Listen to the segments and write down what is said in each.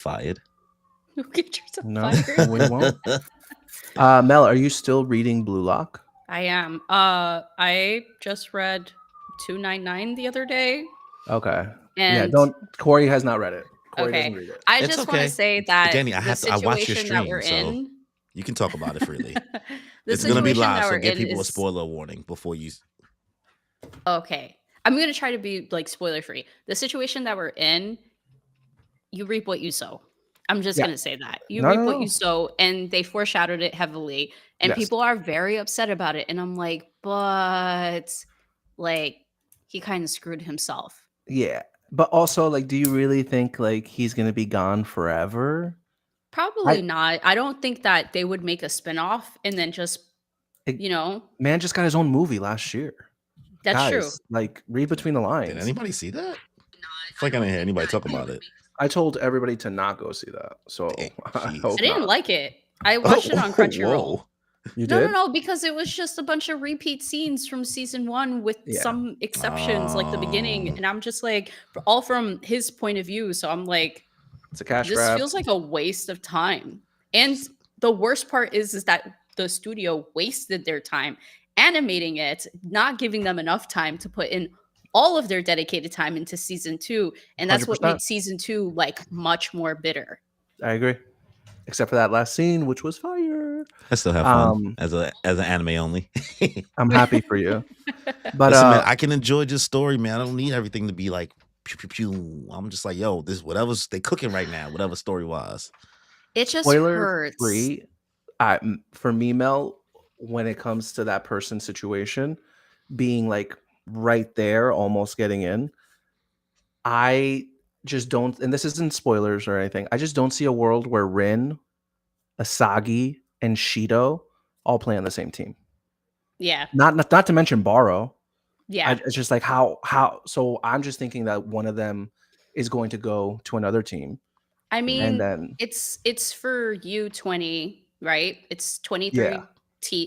Fired. Get yourself No, fired. we won't. Mel, are you still reading Blue Lock? I am. I just read 299 the other day, Okay. Yeah, and don't. Corey has not read it. Corey doesn't okay, read it. I It's just want to okay. say that Danny, the I watch your situation that we're stream, so in, you can talk about it freely. the It's gonna be situation live, that so we're give in people a is spoiler warning before you. okay. I'm gonna try to be like spoiler free. The situation that we're in, you reap what you sow. I'm just Yeah. gonna say that you No, reap no, what you no. sow, and they foreshadowed it heavily, and Yes. people are very upset about it. And I'm like, but like he kind of screwed himself. Yeah. But also, like, do you really think like he's gonna be gone forever? Probably I not. I don't think that they would make a spinoff and then just, it, you know, man just got his own movie last year. that's true. Guys, like, read between the Did lines. anybody see that? I feel like I didn't hear anybody talk about it. I told everybody to not go see that, so Dang, I jeez. hope I didn't not. like it. I watched it on Crunchyroll. Whoa. You No, did? no, no, because it was just a bunch of repeat scenes from season one with Yeah. some exceptions, like the beginning. And I'm just like, all from his point of view. So I'm like, It's a cash this grab. feels like a waste of time. And the worst part is that the studio wasted their time animating it, not giving them enough time to put in all of their dedicated time into season two. And that's what 100%. made season two like much more bitter. I agree. Except for that last scene, which was fire. I still have fun as an anime only. I'm happy for you. But Listen, man, I can enjoy this story, man. I don't need everything to be like pew pew pew. I'm just like, yo, this whatever's they cooking right now, whatever story wise. It just spoiler hurts. free. For me, Mel, when it comes to that person's situation, being like right there, almost getting in, I just don't. And this isn't spoilers or anything. I just don't see a world where Rin, Asagi, and Shido all play on the same team. Yeah. Not to mention Baro. Yeah. It's just like how. So I'm just thinking that one of them is going to go to another team. I mean, and then it's for U20, right? It's 23 Yeah.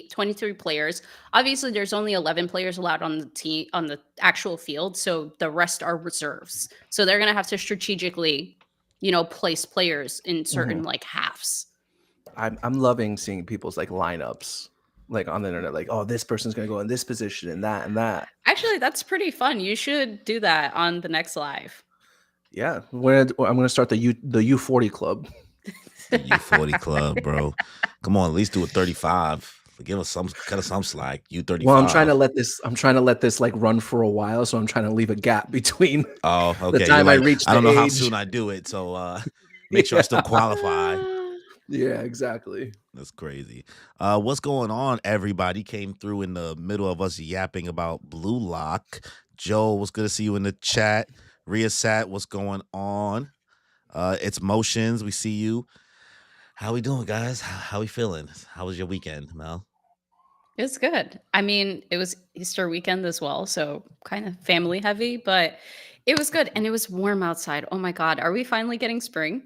23 players. Obviously, there's only 11 players allowed on the team on the actual field, so the rest are reserves. So they're gonna have to strategically, place players in certain like halves. I'm loving seeing people's like lineups like on the internet, like, oh, this person's gonna go in this position and that and that. Actually, that's pretty fun. You should do that on the next live. Yeah, I'm gonna start the U40 club. The U40 club, bro. Come on, at least do a 35. Give us cut us some slack. U35. Well, I'm trying to let this like run for a while, so I'm trying to leave a gap between Oh, okay. the time You're I like, reach I don't the know how age. soon I do it, so make sure I still qualify. Yeah, exactly. That's crazy. What's going on, everybody? Came through in the middle of us yapping about Blue Lock. Joe, what's good to see you in the chat. Ria Sat, what's going on? It's Motions. We see you. How we doing, guys? How we feeling? How was your weekend, Mel? It's good. I mean, it was Easter weekend as well, so kind of family heavy, but it was good and it was warm outside. Oh my God. Are we finally getting spring?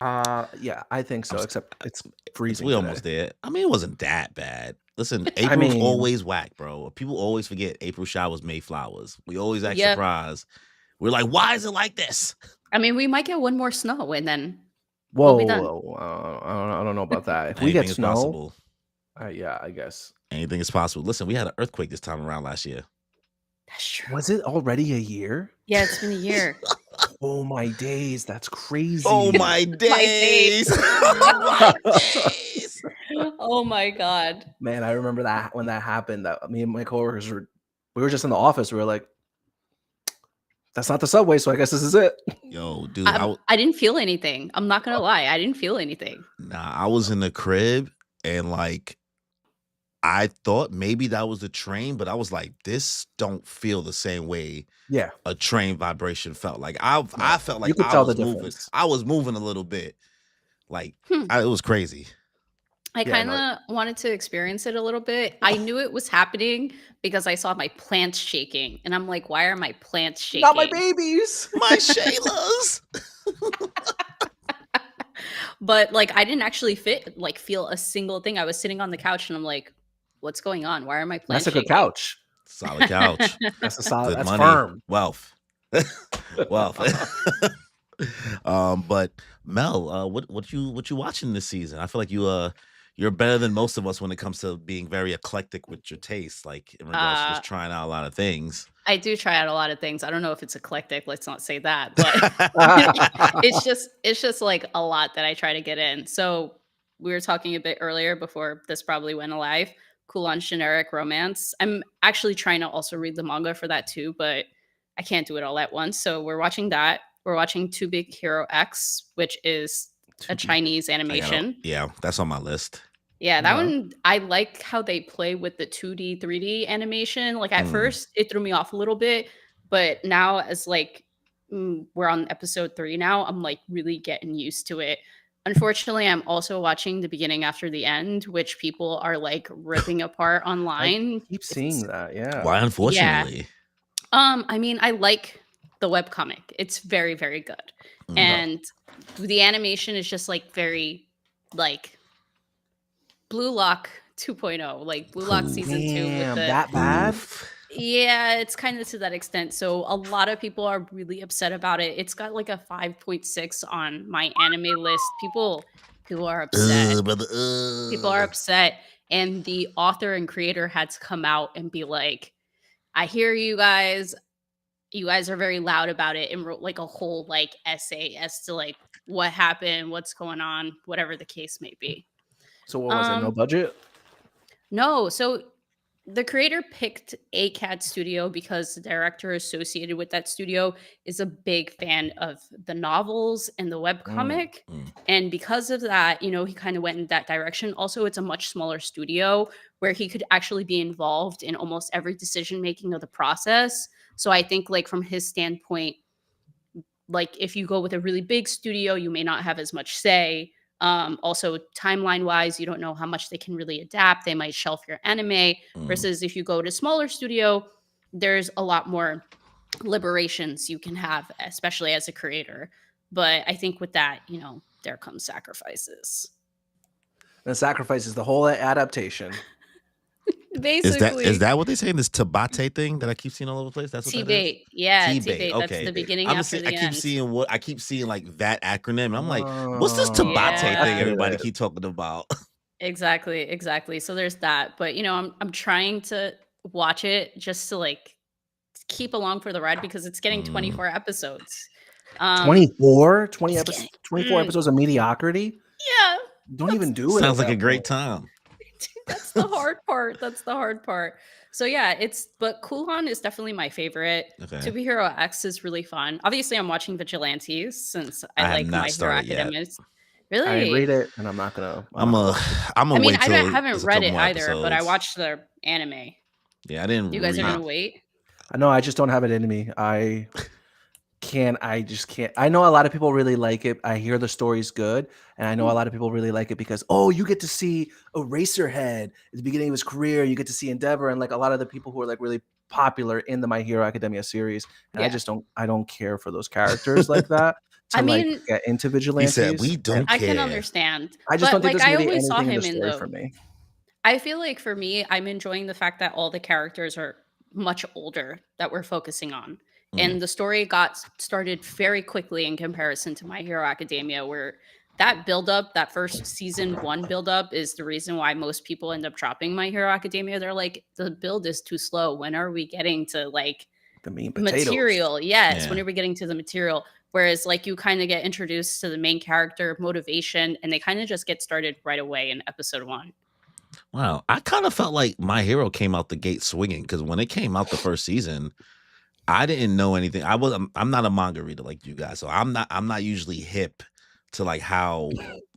Yeah, I think so. Except it's freezing. We almost there. I mean, it wasn't that bad. Listen, April's I mean, always whack, bro. People always forget April showers made flowers. We always act Yep. surprised. We're like, why is it like this? I mean, we might get one more snow and then whoa, we'll be done. I don't know about that. If we Anything get is snow, possible. Yeah, I guess anything is possible. Listen, we had an earthquake this time around last year. That's true. Was it already a year? Yeah, it's been a year. Oh my days, that's crazy. Oh my days. Oh my days. Oh my God. Man, I remember that when that happened. That me and my coworkers we were just in the office. We were like, "That's not the subway, so I guess this is it." Yo, dude, I didn't feel anything. I'm not gonna lie, I didn't feel anything. Nah, I was in the crib and like I thought maybe that was the train, but I was like, this don't feel the same way. Yeah, a train vibration felt like. I felt like you could I tell was the moving. difference. I was moving a little bit. Like it was crazy. I kind of wanted to experience it a little bit. I knew it was happening because I saw my plants shaking, and I'm like, why are my plants shaking? Not my babies, my Shaylas. But like, I didn't actually feel a single thing. I was sitting on the couch, and I'm like, what's going on? Why are my plants That's a shaking? good couch. Solid couch. That's a solid. Good That's money. firm. Wealth. Wealth. But Mel, what you watching this season? I feel like you're better than most of us when it comes to being very eclectic with your taste, like in regards to Uh, just trying out a lot of things. I do try out a lot of things. I don't know if it's eclectic, let's not say that, but it's just like a lot that I try to get in. So we were talking a bit earlier before this probably went live. Coolon's generic romance. I'm actually trying to also read the manga for that too, but I can't do it all at once. So we're watching that. We're watching Two Big Hero X, which is a To be Chinese animation. Yeah, that's on my list. Yeah, that uh, one I like how they play with the 2D, 3D animation. Like at Mm, first it threw me off a little bit, but now as like we're on episode 3 now, I'm like really getting used to it. Unfortunately, I'm also watching the beginning after the end, which people are like ripping apart I online. keep seeing It's that. Yeah. why, yeah. unfortunately? I mean, I like the webcomic. It's very, very good. Mm. No. And the animation is just like very like Blue Lock 2.0, like Blue Lock Ooh, season 2 with Damn, the that bad? oof. yeah, it's kind of to that extent. So a lot of people are really upset about it. It's got like a 5.6 on my anime list. People are upset. Brother. People are upset and the author and creator had to come out and be like, "I hear you guys. You guys are very loud about it," and wrote like a whole like essay as to like what happened, what's going on, whatever the case may be. So what was it? No Um budget? No, so the creator picked ACAD Studio because the director associated with that studio is a big fan of the novels and the Mm. webcomic. Mm, And because of that, he kind of went in that direction. Also, it's a much smaller studio where he could actually be involved in almost every decision making of the process. So I think, like, from his standpoint, like if you go with a really big studio, you may not have as much say. Also, timeline wise, you don't know how much they can really adapt. They might shelf your anime. mm. Versus if you go to smaller studio, there's a lot more liberations you can have, especially as a creator. But I think with that, there comes sacrifices. And sacrifices the whole adaptation. Is Basically, that what they say in this Tabate thing that I keep seeing all over the place? That's what that is? T-bait. Yeah, T-Bait. T-bait. That's Okay. the beginning after I the keep end. seeing like that acronym. And I'm like, what's this Oh, Tabate I thing Yeah. get everybody it. keep talking about? Exactly, exactly. So there's that, but I'm trying to watch it just to like keep along for the ride because it's getting Mm. 24 episodes. Um 24? 20 it's episodes, getting 24 episodes of mediocrity? yeah. Don't That's even do it at Sounds like a that great point. time. that's the hard part. That's the hard part. So yeah, but Kulhan is definitely my favorite. To Okay. Be Hero X is really fun. Obviously, I'm watching Vigilantes since I I have like not My Hero started yet. Academia. I read Really? it and I'm not gonna I'm a watch it. I'm I gonna mean, wait I till haven't there's a read couple it more either, but I episodes. watched the anime. Yeah, I didn't You guys are read. gonna wait? I know I just don't have it in me. I just can't. I know a lot of people really like it. I hear the story's good, and I know a Hmm. lot of people really like it because you get to see Eraserhead at the beginning of his career. You get to see Endeavor and like a lot of the people who are like really popular in the My Hero Academia series. And Yeah. I don't care for those characters like that I to like mean, get into He said, vigilantes. "We And don't I can care." understand, I just don't but think like there's I really always saw anything in the him in story the for me. I feel like for me, I'm enjoying the fact that all the characters are much older that we're focusing on. Mm, And the story got started very quickly in comparison to My Hero Academia, where that build up, that first season 1 build up is the reason why most people end up dropping My Hero Academia. They're like, the build is too slow. When are we getting to like The meat and potatoes. material? Yes, when yeah. are we getting to the material? Whereas like you kind of get introduced to the main character motivation and they kind of just get started right away in episode 1. Wow. I kind of felt like My Hero came out the gate swinging because when it came out the first season, I didn't know anything. I'm not a manga reader like you guys, so I'm not usually hip to like how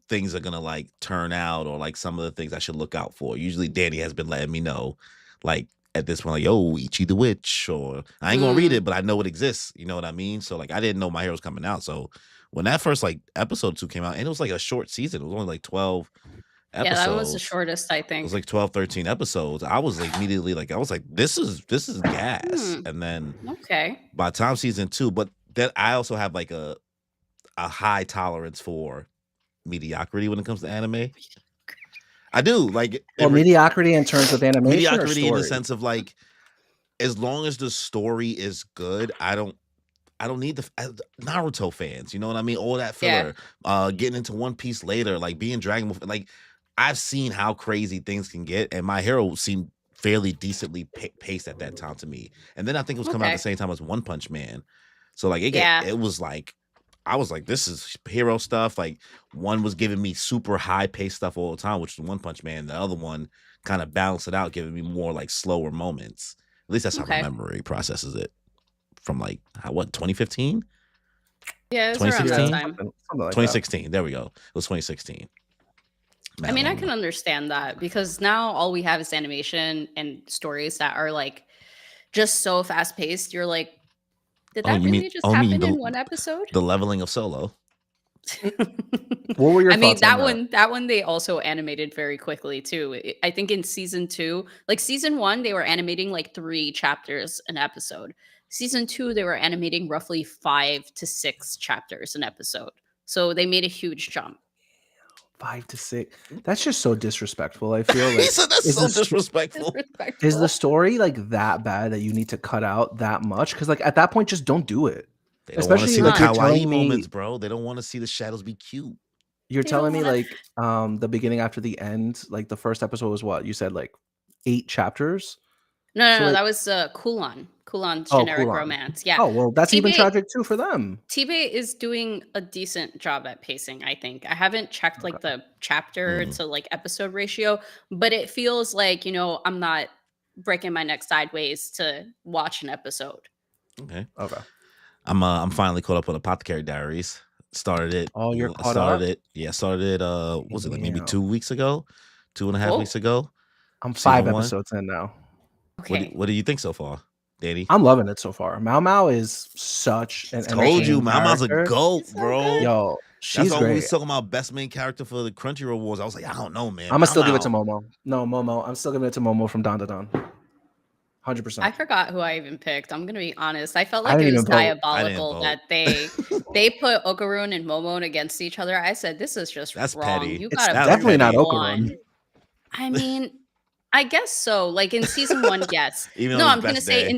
things are gonna like turn out or like some of the things I should look out for. Usually Danny has been letting me know, like at this point, like, yo, Ichi the Witch, or I ain't gonna read Mm. it, but I know it exists. You know what I mean? So like I didn't know My Hero's coming out. So when that first like episode 2 came out, and it was like a short season, it was only like 12 Yeah, that was the episodes. shortest, I It was think. like 12, 13 episodes. I was like immediately like, I was like, this is gas. Hmm, And then okay. by the time season 2, but then I also have like a high tolerance for mediocrity when it comes to anime. I do like Well, mediocrity in terms of animation or mediocrity in the story? sense of like, as long as the story is good, I don't I don't need Naruto fans. You know what I mean? All that Yeah. filler. Getting into One Piece later, like being Dragon Ball. Like I've seen how crazy things can get, and My Hero seemed fairly decently paced at that time to me. And then I think it was coming out at the Okay. same time as One Punch Man. So like Yeah. it was like I was like, this is hero stuff. Like one was giving me super high paced stuff all the time, which was One Punch Man. The other one kind of balanced it out, giving me more like slower moments. At least that's how my Okay. memory processes it. From like what 2015, Yeah, it was around that 2016, time. Something like that. 2016. There we go. It was 2016. I mean, I can understand that because now all we have is animation and stories that are like just so fast paced. You're like, did that really just happen in one episode? The leveling of Solo. What were your I mean, thoughts on that? that one they also animated very quickly too. I think in season 2, like season 1, they were animating like 3 chapters an episode. Season 2, they were animating roughly 5 to 6 chapters an episode. So they made a huge jump. 5 to 6. That's just so disrespectful. I feel like He said that's so disrespectful. Is the story like that bad that you need to cut out that much? Because like at that point, just don't do it. They don't want to see the like, you're kawaii telling me- moments, bro. They don't want to see the shadows be cute. You're They telling don't me wanna- like the beginning after the end, like the first episode was what? You said like 8 chapters? No, So, like- that was Kulan's Oh, generic Kulan. romance. Yeah. Oh, well, that's even TBA tragic too for them. TBA is doing a decent job at pacing, I think. I haven't checked like the chapter to like episode ratio, but it feels like, you know, I'm not breaking my neck sideways to watch an episode. Okay. Okay. I'm finally caught up on Apothecary Diaries. Started it. Oh, you're caught started up? it. Yeah, started it was it like maybe Damn. 2 weeks ago? 2.5 Oh. weeks ago? I'm Season 5 one? episodes in now. Okay. What do you think so far, Danny? I'm loving it so far. Mao Mao is such an Told you, entertaining Mao Mao's a character. goat, It's so bro. good. Yo, That's she's why when we great. was talking about best main character for the Crunchyroll Wars. I was like, I don't know, man. I'm gonna still give it to Mao. Momo. No, Momo. I'm still giving it to Momo from Don to Don. 100%. I forgot who I even picked. I'm gonna be honest. I felt I like it didn't was even vote. diabolical that they put Okarun and Momon against each other. I said, this is just That's wrong. petty. You It's gotta definitely pick not one. Okarun. I mean, I guess so. Like in season 1, yes. Even No, on I'm his gonna best say day.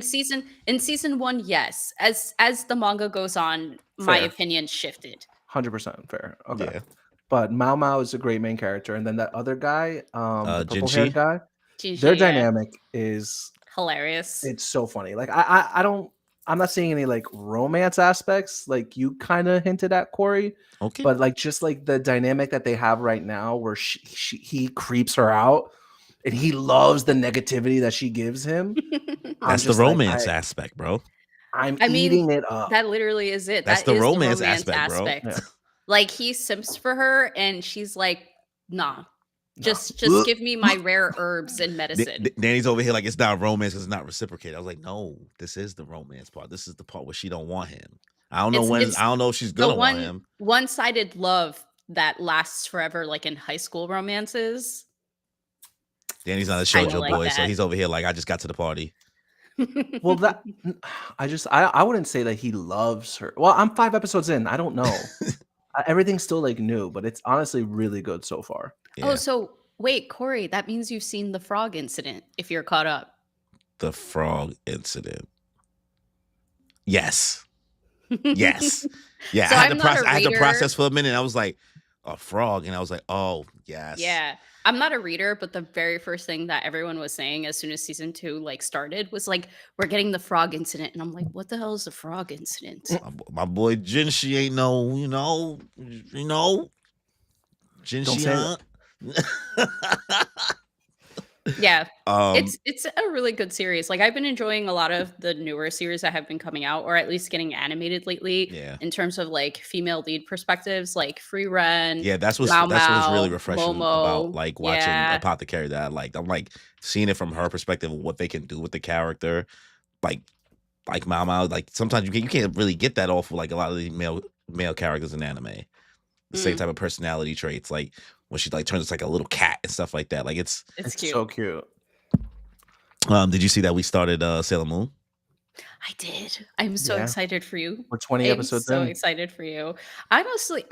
in season 1, yes. As the manga goes on, my Fair. opinion shifted. 100% fair. Okay. Yeah. But Mao Mao is a great main character. And then that other guy, the purple Jinshi? haired guy, Jinshi, their yeah. dynamic is Hilarious. it's so funny. Like I'm not seeing any like romance aspects like you kind of hinted at, Corey. Okay. But like just like the dynamic that they have right now where he creeps her out and he loves the negativity that she gives him. That's the romance aspect, bro. I'm I mean, eating it up. That literally is it. That's That the is romance aspect, bro. Yeah. Like he simps for her and she's like, nah. Just give me my rare herbs and medicine. Danny's over here like it's not romance because it's not reciprocated. I was like, no, this is the romance part. This is the part where she don't want him. I don't know I don't know if she's gonna want him. One-sided love that lasts forever, like in high school romances. Danny's not a shoujo like boy, that. so he's over here like I just got to the party. Well, that I wouldn't say that he loves her. Well, I'm 5 episodes in. I don't know. Everything's still like new, but it's honestly really good so far. Yeah. Oh, so wait, Corey, that means you've seen the frog incident if you're caught up. The frog incident. Yes. Yes. Yeah. So I had I'm to not a process. I had to reader. process for a minute. I was like, a frog, and I was like, oh yes. Yeah. I'm not a reader, but the very first thing that everyone was saying as soon as season 2 like started was like, we're getting the frog incident. And I'm like, what the hell is the frog incident? My boy Jinshi ain't no, Jinshi. say Yeah. Um, It's a really good series. Like I've been enjoying a lot of the newer series that have been coming out, or at least getting animated lately. Yeah. In terms of like female lead perspectives, like Free Ren. Yeah, that's what's Mao really Mao, refreshing Momo, about like watching yeah. Apothecary that I liked. I'm like seeing it from her perspective of what they can do with the character, like Mao Mao. Like sometimes you can't really get that off of like a lot of the male characters in anime. The same type of personality traits, like when she like turns into like a little cat and stuff like that. Like it's cute. So cute. Did you see that we started Sailor Moon? I did. I'm so Yeah. excited for you. We're 20 I'm episodes so in. excited for you. I mostly,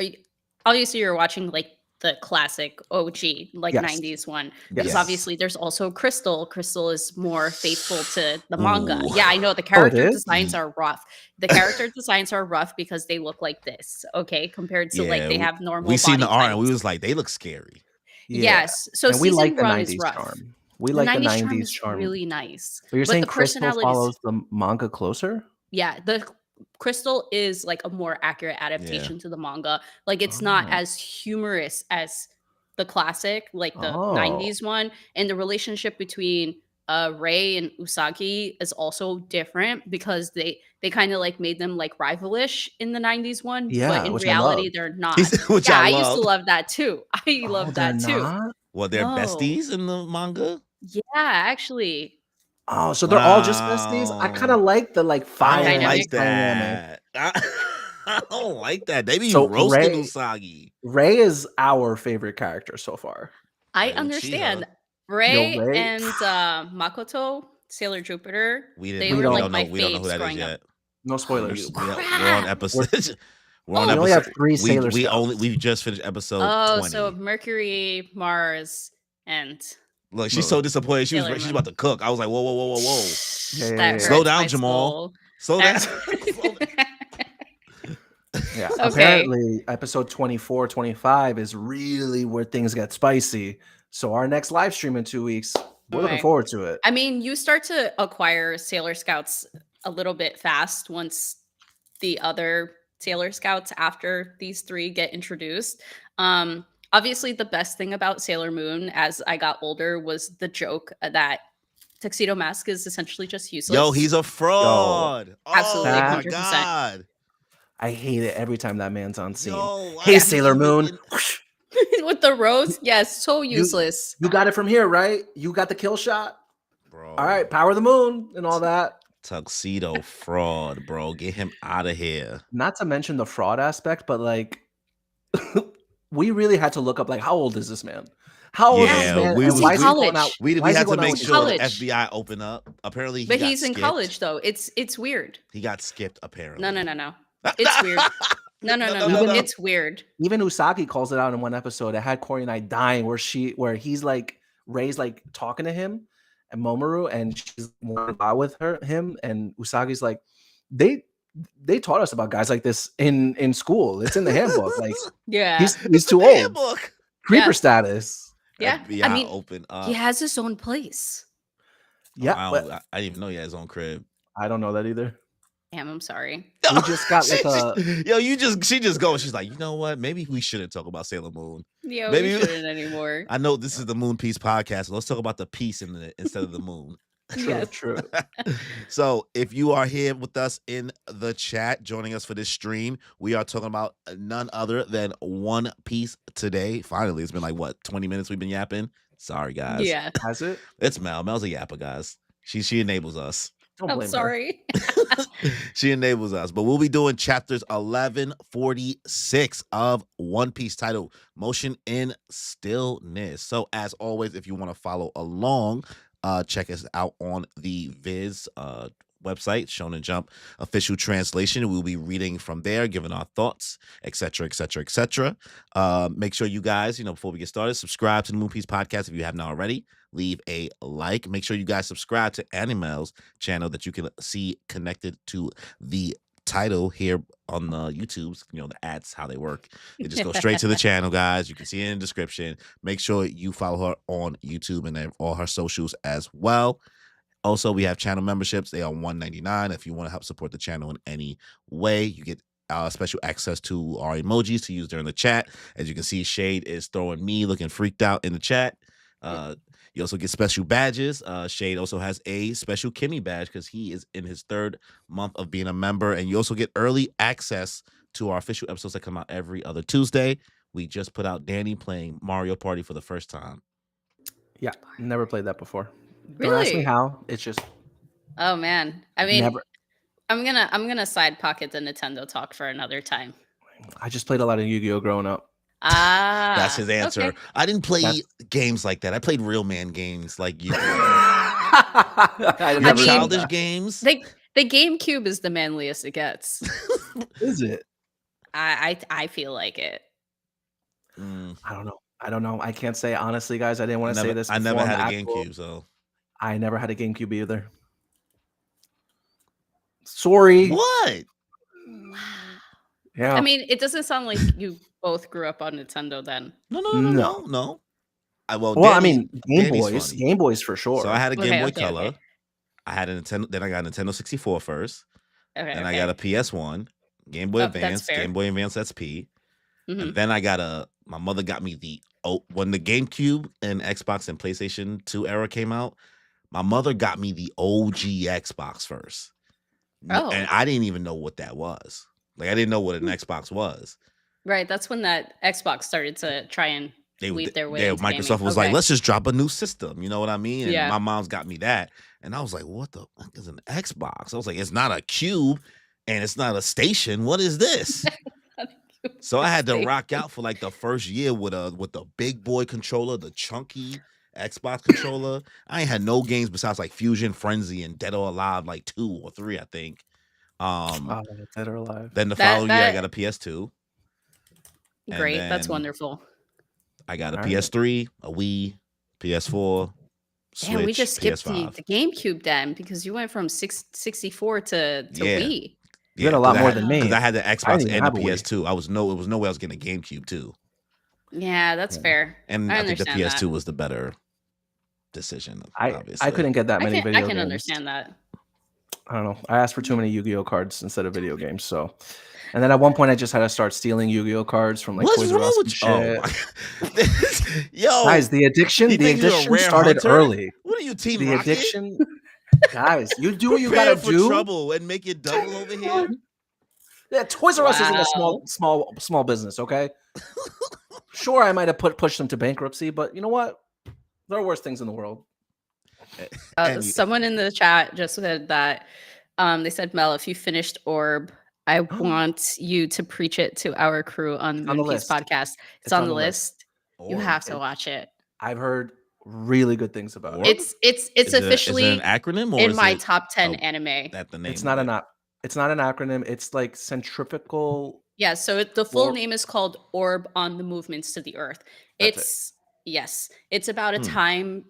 obviously, you're watching like the classic OG, like Yes. 90s one. Yes. Because obviously there's also Crystal. Crystal is more faithful to the manga. Ooh. Yeah, I know the Oh, it character is? designs are rough. The character designs are rough because they look like this, okay, compared to like Yeah, they have normal we seen body the art and we types. was like, they look scary. Yeah. Yes. So And we like season the one is 90s rough. charm. We The like the 90s charm 90s is charm. really nice. But you're But saying the Crystal personalities, follows the manga closer? yeah, the Crystal is like a more accurate Yeah. adaptation to the manga. Like it's not Oh. as humorous as the classic, like the Oh. 90s one. And the relationship between Rei and Usagi is also different because they kind of like made them like rivalish in the 90s one, but Yeah, in which I reality loved. they're not. Which Yeah, I I used to love. love that too. I Oh, love they're that too. not? Well, they're No. besties in the manga. Yeah, actually. Oh, so they're all just besties? I kind of Wow. like the like I fire don't Dynamic. like dynamic. that. I don't like that. They be So roasting Rei Usagi. is our favorite character so far. I Better than understand. Chiha. Yo, Ray Rei, and Makoto, Sailor Jupiter, We they didn't. were We like don't know. my We don't know who faves that is growing up. yet. no We're, spoilers. we're on Crap. episode. We're on We only have episode. 3 Sailor We just finished episode Oh, 20. so Mercury, Mars, and Look, she's Moon. so disappointed. She's Sailor Moon. about to cook. I was like, whoa, whoa, whoa, whoa, whoa. Yeah, that Slow hurts down, my Jamal. soul. Slow down. Yeah. Okay. Apparently, episode 24, 25 is really where things get spicy. So our next live stream in 2 weeks, we're looking Right. forward to it. I mean, you start to acquire Sailor Scouts a little bit fast once the other Sailor Scouts after these 3 get introduced. Obviously, the best thing about Sailor Moon as I got older was the joke that Tuxedo Mask is essentially just useless. Yo, he's a fraud. Absolutely, Oh my 100%. god. I hate it every time that man's on scene. Yo, Hey, I Sailor hate Moon. it. With the rose, yes, so useless. You got it from here, right? You got the kill shot? Bro. All right, power the moon and all that. Tuxedo fraud, bro. Get him out of here. Not to mention the fraud aspect, but like we really had to look up like how old is this man? How old is Yeah, this man? we and was- why is he we- going out? We why is he had to going out make with sure the college. FBI open up. Apparently, he But got he's in skipped. college though. It's weird. He got skipped. Apparently, No. It's weird. No. It's weird. Even Usagi calls it out in one episode. It had Corey and I dying where he's like Ray's like talking to him and Momoru and she's more out with him and Usagi's like they taught us about guys like this in school. It's in the handbook. Like Yeah. he's too old. Handbook. Creeper Yeah. status. Yeah. FBI I mean, open up. he has his own place. Yeah, I but didn't even know he had his own crib. I don't know that either. Damn, I'm sorry. We just got like she just goes. She's like, you know what? Maybe we shouldn't talk about Sailor Moon. Yeah, Maybe- we shouldn't anymore. I know this is the Moon Piece podcast. So let's talk about the piece instead of the moon. Yes. True. So if you are here with us in the chat, joining us for this stream, we are talking about none other than One Piece today. Finally, it's been like what 20 minutes we've been yapping. Sorry, guys. Yeah. Has it? It's Mel. Mel's a yapper, guys. She enables us. Don't I'm blame her. sorry. She enables us. But we'll be doing chapters 1146 of One Piece titled Motion in Stillness. So as always, if you want to follow along, check us out on the Viz website, Shonen Jump official translation. We'll be reading from there, giving our thoughts, etc., etc., etc. Make sure you guys, before we get started, subscribe to the Moon Piece podcast if you haven't already. Leave a like. Make sure you guys subscribe to Animal's channel that you can see connected to the title here on the YouTube's, the ads, how they work. They just go straight to the channel, guys. You can see it in the description. Make sure you follow her on YouTube and all her socials as well. Also, we have channel memberships. They are $1.99. If you want to help support the channel in any way, you get special access to our emojis to use during the chat. As you can see, Shade is throwing me looking freaked out in the chat. You also get special badges. Shade also has a special Kimmy badge because he is in his 3rd month of being a member. And you also get early access to our official episodes that come out every other Tuesday. We just put out Danny playing Mario Party for the first time. Yeah, never played that before. Don't ask me Really? how. It's just Oh man. I mean, never. I'm gonna side pocket the Nintendo talk for another time. I just played a lot of Yu-Gi-Oh growing up. That's his answer. Okay. I didn't play That's- games like that. I played real man games like you. I mean- Childish games. The GameCube is the manliest it gets. Is it? I feel like it. I don't know. I don't know. I can't say honestly, guys. I didn't want to say this I before never on had the a actual. GameCube, so I never had a GameCube either. Sorry. what? Yeah. I mean, it doesn't sound like you both grew up on Nintendo then. No. Well, Well, I mean, Danny's funny. Game Boys for sure. So I had a Game Okay, Boy okay, Color. okay. I had a Nintendo. Then I got a Nintendo 64 first. Okay, Then okay. I got a PS1, Game Boy Oh, that's Advance, fair. Game Boy Advance SP, Mhm. and then I got my mother got me when the GameCube and Xbox and PlayStation 2 era came out, my mother got me the OG Xbox first. Oh. And I didn't even know what that was. Like I didn't know what an Xbox was. Right, that's when that Xbox started to try and weave their way into Microsoft gaming. was like, let's just drop a new system. You know what I mean? And Yeah. my mom's got me that. And I was like, what the fuck is an Xbox? I was like, it's not a cube and it's not a station. What is this? So I had to rock out for like the first year with the big boy controller, the chunky Xbox controller. I ain't had no games besides like Fusion Frenzy and Dead or Alive, like 2 or 3, I think. Dead or Alive. Then the following year I got a PS2. Great, that's wonderful. I got a PS3, a Wii, PS4, Switch, Damn, we just skipped PS5. the GameCube then because you went from 64 to Wii. You had a lot more than me. Because I had the Xbox and the have a PS2. It was no way I was getting a GameCube too. Yeah, that's fair. And I think the understand PS2 that. was the better decision. Obviously, I couldn't get that many video games. I can understand that. I don't know. I asked for too many Yu-Gi-Oh cards instead of video games. So, and then at one point I just had to start stealing Yu-Gi-Oh cards from like Toys R Us and shit. Yo, guys, the addiction started early. What are you, Team The Rocket? addiction, guys. You do what you gotta for do. Trouble and make it double over here. Yeah, Toys R Us isn't a small business. Okay, sure, I might have pushed them to bankruptcy, but you know what? There are worse things in the world. Someone in the chat just said that they said, Mel, if you finished Orb, I want you to preach it to our crew on the Moon Piece podcast. It's on the list. You have to watch it. I've heard really good things about it. It's officially an acronym or in my top 10 anime. That the name. It's not an acronym. It's like centrifugal. Yeah, so the full name is called Orb on the Movements to the Earth. It's about a time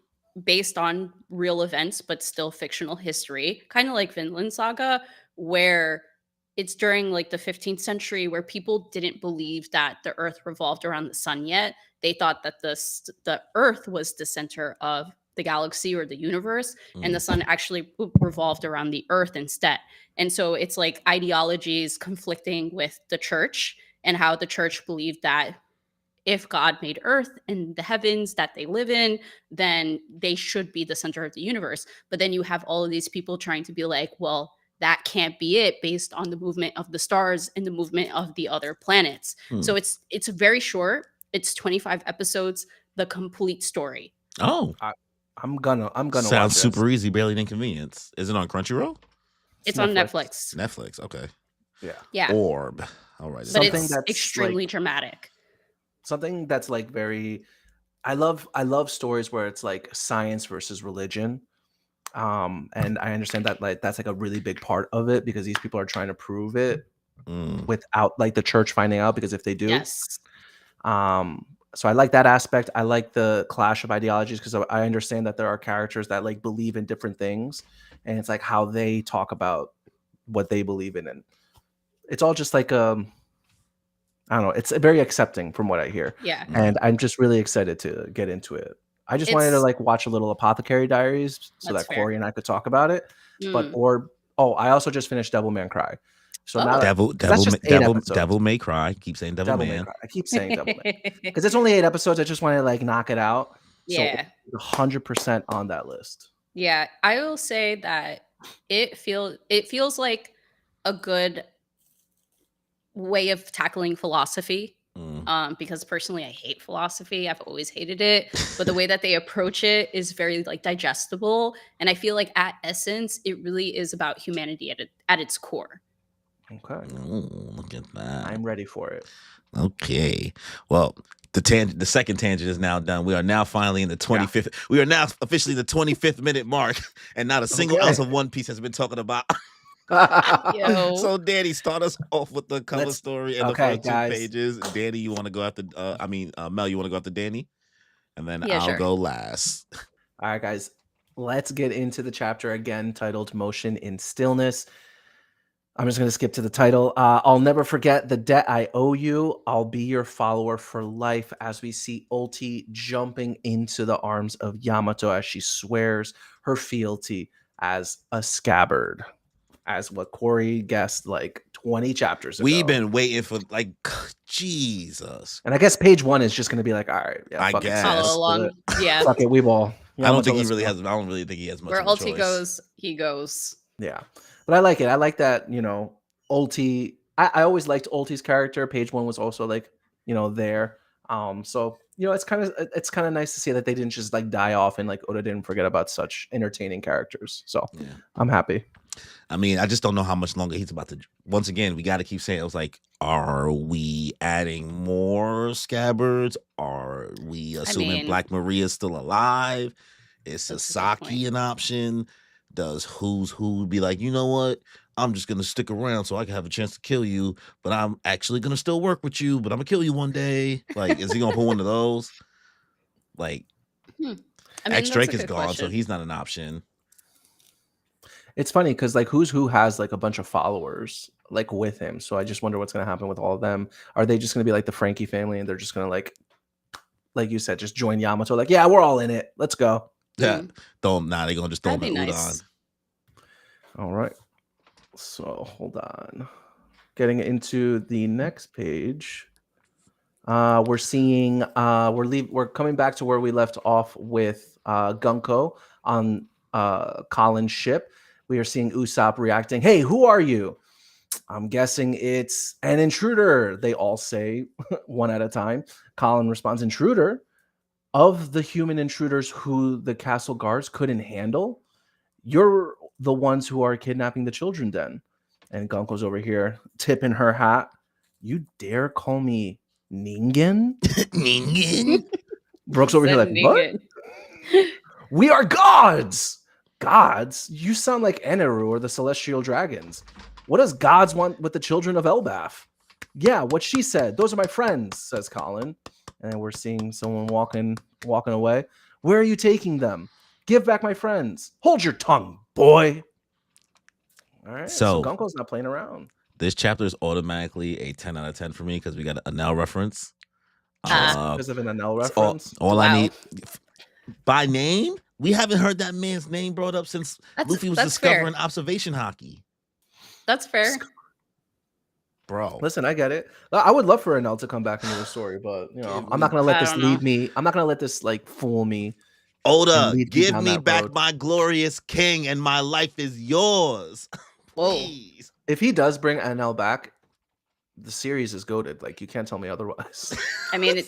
based on real events, but still fictional history, kind of like Vinland Saga, where it's during like the 15th century where people didn't believe that the Earth revolved around the sun yet. They thought that the Earth was the center of the galaxy or the universe, and the sun actually revolved around the Earth instead. And so it's like ideologies conflicting with the church and how the church believed that if God made Earth and the heavens that they live in, then they should be the center of the universe. But then you have all of these people trying to be like, well, that can't be it based on the movement of the stars and the movement of the other planets. So it's very short. It's 25 episodes, the complete story. Oh, I'm gonna sounds watch super easy, barely an inconvenience. Is it on Crunchyroll? It's on Netflix. Netflix, okay. Yeah. Orb. All right. But it's extremely dramatic. Something that's like very, I love stories where it's like science versus religion, and I understand that like that's like a really big part of it because these people are trying to prove it without like the church finding out, because if they do, so I like that aspect. I like the clash of ideologies because I understand that there are characters that like believe in different things, and it's like how they talk about what they believe in, and it's all just like I don't know. It's very accepting from what I hear. Yeah. And I'm just really excited to get into it. I just wanted to like watch a little Apothecary Diaries so that Corey and I could talk about it. But I also just finished Devil May Cry. So now Devil May Cry. Keep saying Devil Man. I keep saying Devil Man because it's only 8 episodes. I just want to like knock it out. Yeah. So 100% on that list. Yeah, I will say that it feels like a good way of tackling philosophy, because personally I hate philosophy. I've always hated it, but the way that they approach it is very like digestible, and I feel like at essence it really is about humanity at its core. Okay. Look at that. I'm ready for it. Okay. Well, the second tangent is now done. We are now finally in the 25th. We are now officially the 25th minute mark, and not a single ounce of One Piece has been talking about. Yo. So Danny, start us off with the cover Let's story and the okay, first two guys. pages. Danny, you want to go after? Mel, you want to go after Danny, and then Yeah, I'll sure. go last. All right, guys. Let's get into the chapter again, titled "Motion in Stillness." I'm just going to skip to the title. I'll never forget the debt I owe you. I'll be your follower for life, as we see Ulti jumping into the arms of Yamato as she swears her fealty as a scabbard, as what Corey guessed like 20 chapters ago. We've been waiting for like Jesus. And I guess page 1 is just going to be like, all right, yeah, I fuck it. guess. Follow Let's do along. it. Yeah. Fuck it, we ball. I don't Yamato, think he let's really go. has. I don't really think he has much Where of a Ulti choice. goes, he goes. Yeah. But I like it. I like that, Ulti. I always liked Ulti's character. Page 1 was also like, there. So it's kind of nice to see that they didn't just like die off and like Oda didn't forget about such entertaining characters. So Yeah. I'm happy. I mean, I just don't know how much longer he's about to. Once again, we got to keep saying it was like, are we adding more scabbards? Are we assuming Black Maria's still alive? Is Sasaki an option? Does Who's Who be like, you know what? I'm just gonna stick around so I can have a chance to kill you, but I'm actually gonna still work with you, but I'm gonna kill you one day. Like, is he gonna pull one of those? Like, X Drake is gone, so he's not an option. It's funny because like Who's Who has like a bunch of followers like with him. So I just wonder what's gonna happen with all of them. Are they just gonna be like the Frankie family and they're just gonna like you said, just join Yamato? Like, yeah, we're all in it. Let's go. Yeah. They're gonna just throw him in nice. Udon. All right. So hold on. Getting into the next page. We're seeing we're coming back to where we left off with Gunko on Colin's ship. We are seeing Usopp reacting. Hey, who are you? I'm guessing it's an intruder. They all say one at a time. Colin responds, intruder? Of the human intruders who the castle guards couldn't handle, you're the ones who are kidnapping the children then. And Gunko's over here tipping her hat. You dare call me Ningen? Ningen? Brooke's over here like, what? We are gods! Gods? You sound like Eneru or the Celestial Dragons. What does gods want with the children of Elbaf? Yeah, what she said. Those are my friends, says Colin. And then we're seeing someone walking away. Where are you taking them? Give back my friends. Hold your tongue, boy. All right. So Gunko's not playing around. This chapter is automatically a 10 out of 10 for me because we got an Anel reference. Because of an Anel reference? All I need by name, we haven't heard that man's name brought up since Luffy was discovering observation hockey. That's fair. Bro. Listen, I get it. I would love for Anel to come back into the story, but I'm not gonna let this lead me. I'm not gonna let this like fool me. Oda, give me back my glorious king and my life is yours. Please. If he does bring Anel back, the series is goated. Like, you can't tell me otherwise. I mean,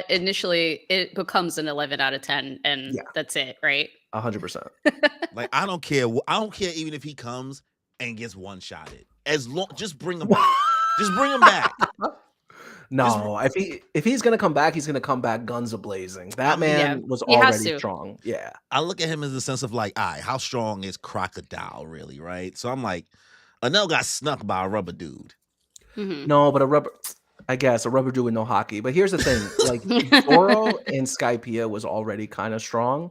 initially it becomes an 11 out of 10 and that's it, right? 100%. Like, I don't care. I don't care even if he comes and gets one-shotted. As long, just bring him back. Just bring him back. No, if he's gonna come back, he's gonna come back guns a-blazing. That man was already strong. Yeah. I look at him as a sense of like, how strong is Crocodile really, right? So I'm like, Anel got snuck by a rubber dude. Mm-hmm. No, but a rubber dude with no hockey. But here's the thing: like Zoro and Skypiea was already kind of strong,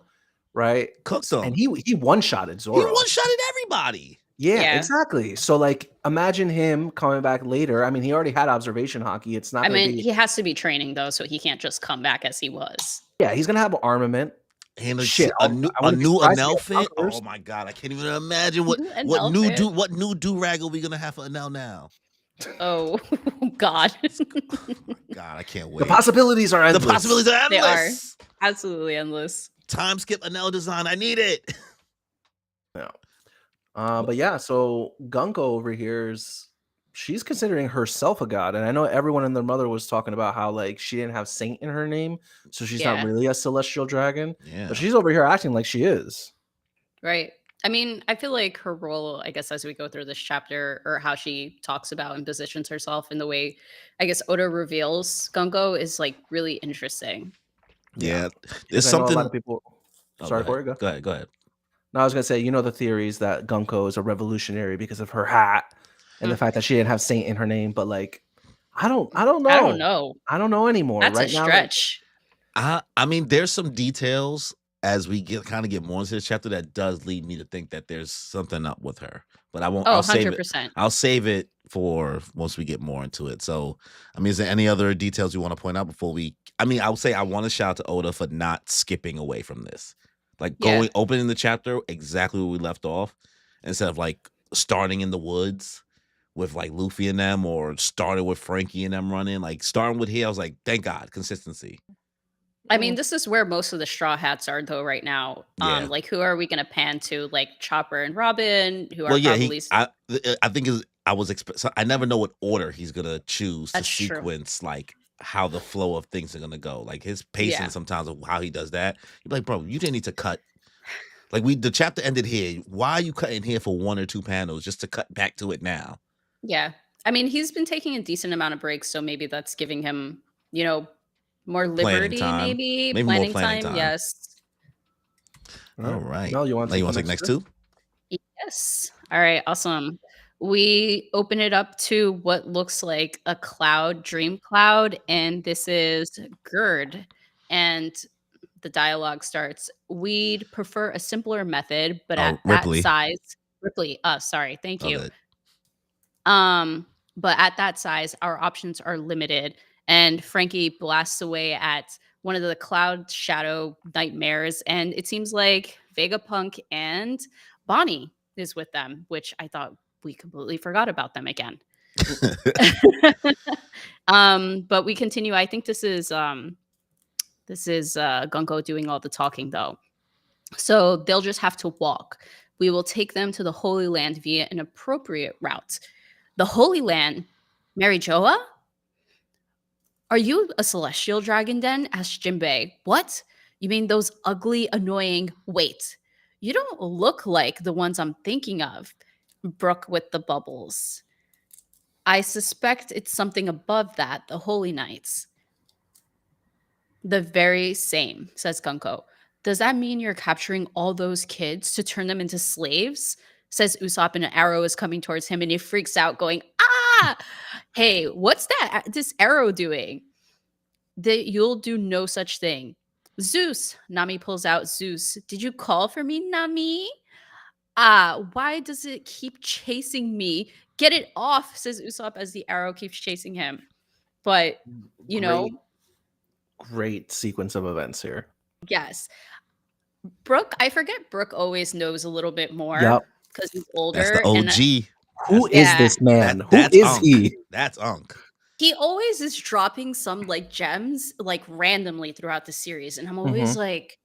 right? Cooked him, and he one-shotted Zoro. He one-shotted everybody. Yeah, exactly. So like, imagine him coming back later. I mean, he already had observation hockey. It's not. He has to be training though, so he can't just come back as he was. Yeah, he's gonna have armament. And a new Anel fit. Oh my god, I can't even imagine what new do-rag are we gonna have for Anel now. Oh god. God, I can't wait. The possibilities are endless. The possibilities are endless. They are absolutely endless. Time skip Anel design. I need it. Yeah. But yeah, so Gunko over here she's considering herself a god, and I know everyone and their mother was talking about how like she didn't have Saint in her name, so she's not really a celestial dragon. Yeah. But she's over here acting like she is. Right. I mean, I feel like her role, I guess, as we go through this chapter, or how she talks about and positions herself in the way, I guess, Oda reveals Gunko is like really interesting. Yeah, there's something. A lot of people. Sorry, Corey. Go ahead. No, I was gonna say, you know, the theories that Gunko is a revolutionary because of her hat and the Mm, fact that she didn't have Saint in her name, but like, I don't I don't know. know. I don't know anymore. That's a Right now, like, stretch. I mean, there's some details as we get more into this chapter that does lead me to think that there's something up with her. But I won't. Oh, I'll save it. 100%. I'll save it for once we get more into it. So, I mean, is there any other details you want to point out before we? I mean, I would say I want to shout out to Oda for not skipping away from this, like Yeah. opening the chapter exactly where we left off, instead of like starting in the woods with like Luffy and them, or started with Frankie and them running. Like starting with here, I was like, thank God, consistency. I mean, this is where most of the Straw Hats are, though, right now. Yeah. Like, who are we going to pan to? Like, Chopper and Robin, who are Well, yeah, probably... I think I was so I never know what order he's gonna choose to That's true. sequence like how the flow of things are gonna go. Like his pacing Yeah. sometimes of how he does that. You're like, bro, you didn't need to cut. Like the chapter ended here. Why are you cutting here for 1 or 2 panels just to cut back to it now? Yeah. I mean, he's been taking a decent amount of breaks, so maybe that's giving him, you know, more Planning liberty, time. maybe. Maybe more Planning planning time, time. yes. All right. Mel, you want Now you to want to take next two? Yes. All right, awesome. We open it up to what looks like a cloud, dream cloud, and this is Gerd. And the dialogue starts. We'd prefer a simpler method, but at Oh, that Ripley. size, Ripley, sorry, thank you. Okay. But at that size, our options are limited. And Frankie blasts away at one of the cloud shadow nightmares, and it seems like Vegapunk and Bonnie is with them, which I thought we completely forgot about them again. But we continue. I think this is Gunko doing all the talking though. So they'll just have to walk. We will take them to the Holy Land via an appropriate route. The Holy Land? Mary Joa? Are you a celestial dragon then? Asked Jinbei. What? You mean those ugly, annoying... Wait. You don't look like the ones I'm thinking of. Brooke with the bubbles. I suspect it's something above that, the Holy Knights. The very same, says Gunko. Does that mean you're capturing all those kids to turn them into slaves? Says Usopp, and an arrow is coming towards him, and he freaks out, going, ah! Hey, what's this arrow doing? You'll do no such thing. Zeus, Nami pulls out Zeus. Did you call for me, Nami? Why does it keep chasing me? Get it off, says Usopp as the arrow keeps chasing him. But, you know, great sequence of events here. yes. Brooke, I forget Brooke always knows a little bit more Yep. because he's older. That's the OG. Who is this man? Who is Unk. he? That's Unk. He always is dropping some like gems like randomly throughout the series, and I'm always like,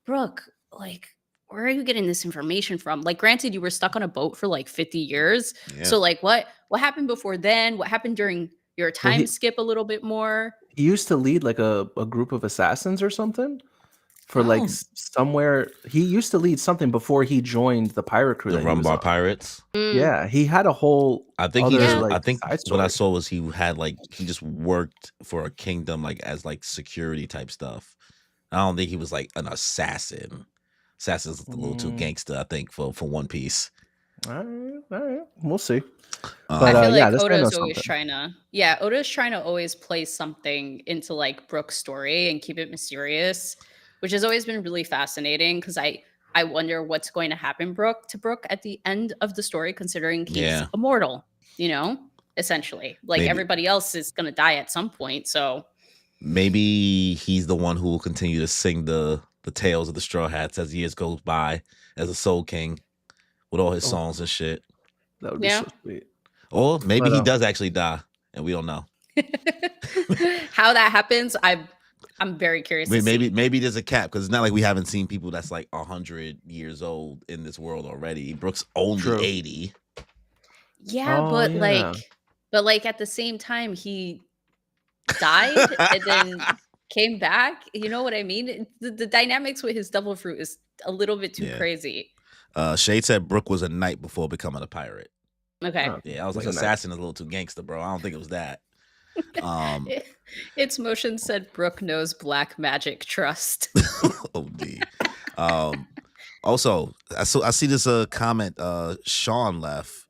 Brooke, like, where are you getting this information from? Like, granted, you were stuck on a boat for like 50 years, so like, what happened before then? What happened during your time skip a little bit more? He used to lead like a group of assassins or something for like somewhere. He used to lead something before he joined the pirate crew. The Rumbar Pirates. Yeah, he had a whole. I think other, I think what I saw was he had like he just worked for a kingdom like as like security type stuff. I don't think he was like an assassin. Assassin's a little too gangster, I think, for One Piece. All right, we'll see. But I feel like Oda's always trying to, Oda's trying to always play something into like Brooke's story and keep it mysterious, which has always been really fascinating because I wonder what's going to happen to Brooke at the end of the story, considering he's immortal, you know, essentially. Like everybody else is going to die at some point, so maybe he's the one who will continue to sing the tales of the Straw Hats as years goes by as a Soul King with all his songs and shit. That would be so sweet. Or maybe he does actually die and we don't know. How that happens, I'm very curious. Maybe there's a cap because it's not like we haven't seen people that's like 100 years old in this world already. Brooke's only 80. Yeah, but like at the same time he died and then came back. You know what I mean? The dynamics with his devil fruit is a little bit too crazy. Shade said Brooke was a knight before becoming a pirate. Okay. Yeah, I was like, assassin is a little too gangster, bro. I don't think it was that. Its motion said Brooke knows black magic, trust. OD. Also, I see this comment Sean left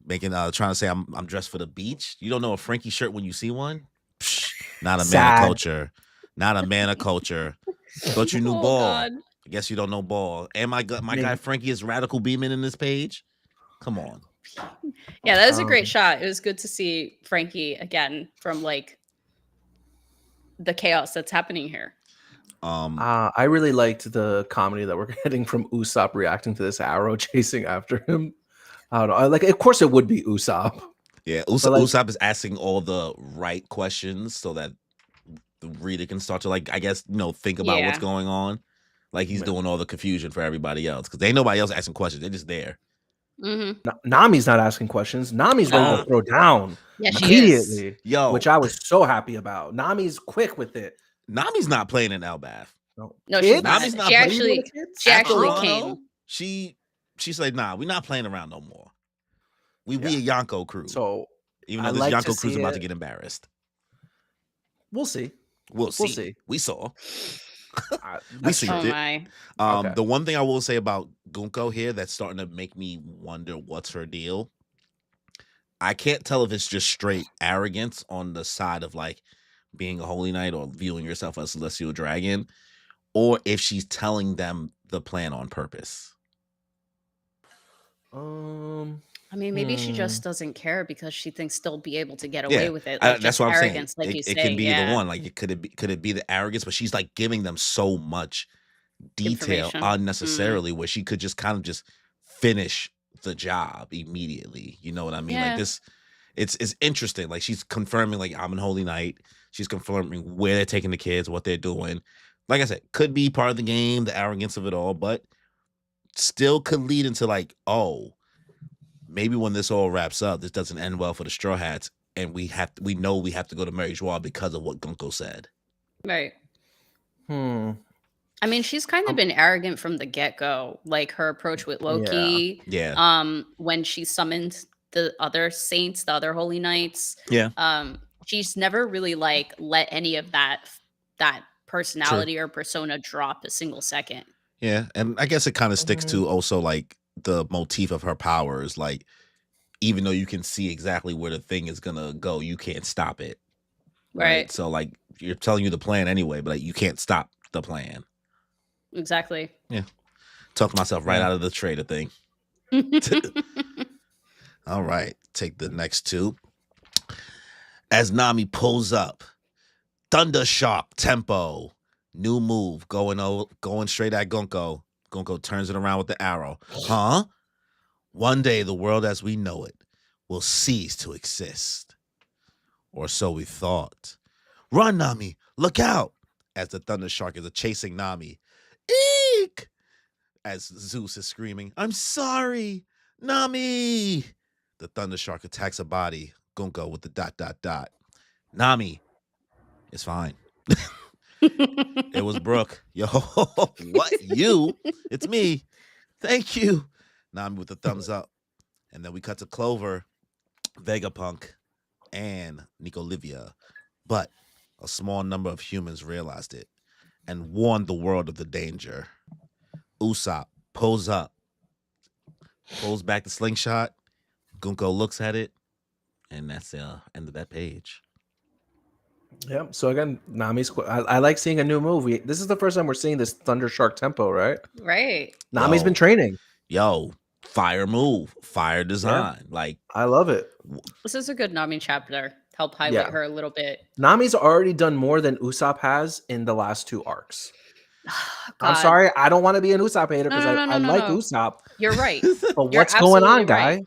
making trying to say I'm dressed for the beach. You don't know a Frankie shirt when you see one? Psh, not a man of Sad. culture. Not a man of culture. Thought you knew Oh ball. God. I guess you don't know ball. And my guy Frankie is radical beaming in this page. Come on. Yeah, that was a great shot. It was good to see Frankie again from like the chaos that's happening here. I really liked the comedy that we're getting from Usopp reacting to this arrow chasing after him. I don't know. Like, of course, it would be Usopp. Yeah, But, like, Usopp is asking all the right questions so that the reader can start to, like, I guess, think about what's Yeah. going on. Like he's doing all the confusion for everybody else because ain't nobody else asking questions. They're just there. Nami's not asking questions. Nami's ready to throw down Yeah, she immediately, Yo, which I was so happy about. Nami's quick with it. Nami's not playing in Elbath. No, she's not. Nami's not She playing. actually After came. Wano, she said, "Nah, we're not playing around no more. We a Yonko crew." So even though this Yonko crew's about to get embarrassed, we'll see. We'll see. We saw. We see oh it. My. The one thing I will say about Gunko here that's starting to make me wonder what's her deal. I can't tell if it's just straight arrogance on the side of like being a holy knight or viewing yourself as a celestial dragon, or if she's telling them the plan on purpose. I mean, maybe she just doesn't care because she thinks they'll be able to get away with it. Like, that's just what I'm arrogance, saying. like you say. It can be the one. Like, could it be the arrogance? But she's like giving them so much detail unnecessarily, where she could just kind of just finish the job immediately. You know what I mean? Like this, it's interesting. Like she's confirming, like I'm an holy knight. She's confirming where they're taking the kids, what they're doing. Like I said, could be part of the game, the arrogance of it all, but still could lead into like, oh, maybe when this all wraps up, this doesn't end well for the Straw Hats, and we know we have to go to Mary Joie because of what Gunko said. Right. I mean, she's kind of been arrogant from the get-go, like her approach with Loki. Yeah. When she summoned the other saints, the other holy knights. Yeah. She's never really like let any of that personality or persona drop a single second. Yeah, and I guess it kind of sticks to also like the motif of her powers. Like, even though you can see exactly where the thing is gonna go, you can't stop it. Right. So like you're telling you the plan anyway, but like, you can't stop the plan. Exactly. Yeah. Talked myself right out of the trader thing. All right. Take the next two. As Nami pulls up, Thunder Shock tempo. New move, going straight at Gunko. Gunko turns it around with the arrow. Huh? One day the world as we know it will cease to exist. Or so we thought. Run, Nami! Look out! As the Thunder Shark is chasing Nami. Eek! As Zeus is screaming, I'm sorry! Nami! The Thunder Shark attacks a body. Gunko with the ... Nami is fine. It was Brooke. Yo, what? You? It's me. Thank you. Nami with the thumbs up. And then we cut to Clover, Vegapunk, and Nico Livia. But a small number of humans realized it and warned the world of the danger. Usopp pulls up, pulls back the slingshot. Gunko looks at it, and that's the end of that page. Yeah. So again, Nami's. I like seeing a new move. This is the first time we're seeing this Thunder Shark tempo, right? Right. Nami's been training. Yo, fire move, fire design. Yeah. Like, I love it. This is a good Nami chapter. Help highlight her a little bit. Nami's already done more than Usopp has in the last two arcs. I'm sorry, I don't want to be an Usopp hater because I like Usopp. You're right. But what's going on, guy? Right.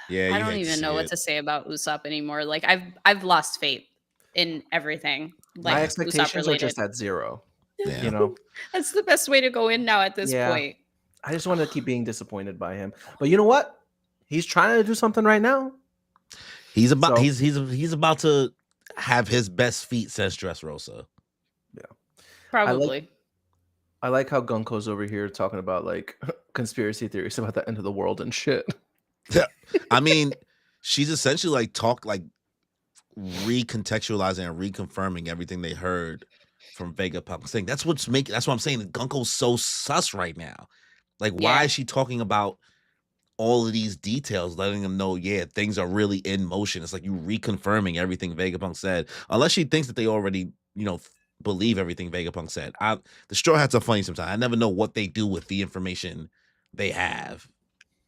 Yeah, I don't even know what to say about Usopp anymore. Like I've lost faith in everything. Like my expectations are just at zero. Yeah. You know, that's the best way to go in now at this point. I just want to keep being disappointed by him. But you know what? He's trying to do something right now. He's about to have his best feat, says Dressrosa. Yeah, probably. I like how Gunko's over here talking about like conspiracy theories about the end of the world and shit. Yeah, I mean, she's essentially like recontextualizing and reconfirming everything they heard from Vegapunk's thing. That's what I'm saying that Gunko's so sus right now. Like, why Yeah. is she talking about all of these details, letting them know, yeah, things are really in motion? It's like you reconfirming everything Vegapunk said, unless she thinks that they already, believe everything Vegapunk said. The Straw Hats are funny sometimes. I never know what they do with the information they have.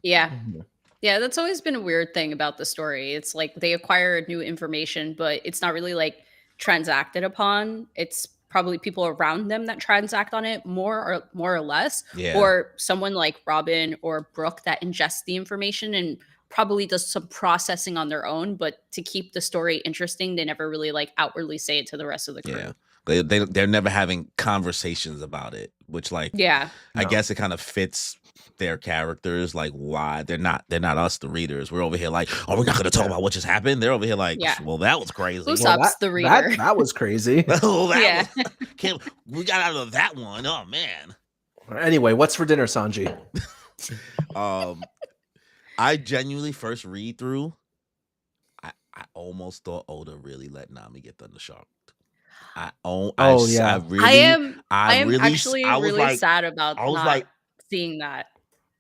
Yeah. Mhm. Yeah, that's always been a weird thing about the story. It's like they acquire new information, but it's not really like transacted upon. It's probably people around them that transact on it more or less, Yeah. or someone like Robin or Brooke that ingests the information and probably does some processing on their own. But to keep the story interesting, they never really like outwardly say it to the rest of the crew. Yeah. They're never having conversations about it, which, like, Yeah. I No. guess it kind of fits their characters. Like, why they're not us, the readers. We're over here like, oh, we're not going to talk about what just happened. They're over here like, Yeah. well, that was crazy. Usopp's the reader. That was crazy. Oh, Yeah. we got out of that one. Oh man. Anyway, what's for dinner, Sanji? I genuinely first read through, I almost thought Oda really let Nami get Thunder Shocked. yeah. I am actually I was really like, sad about I was not like, seeing that.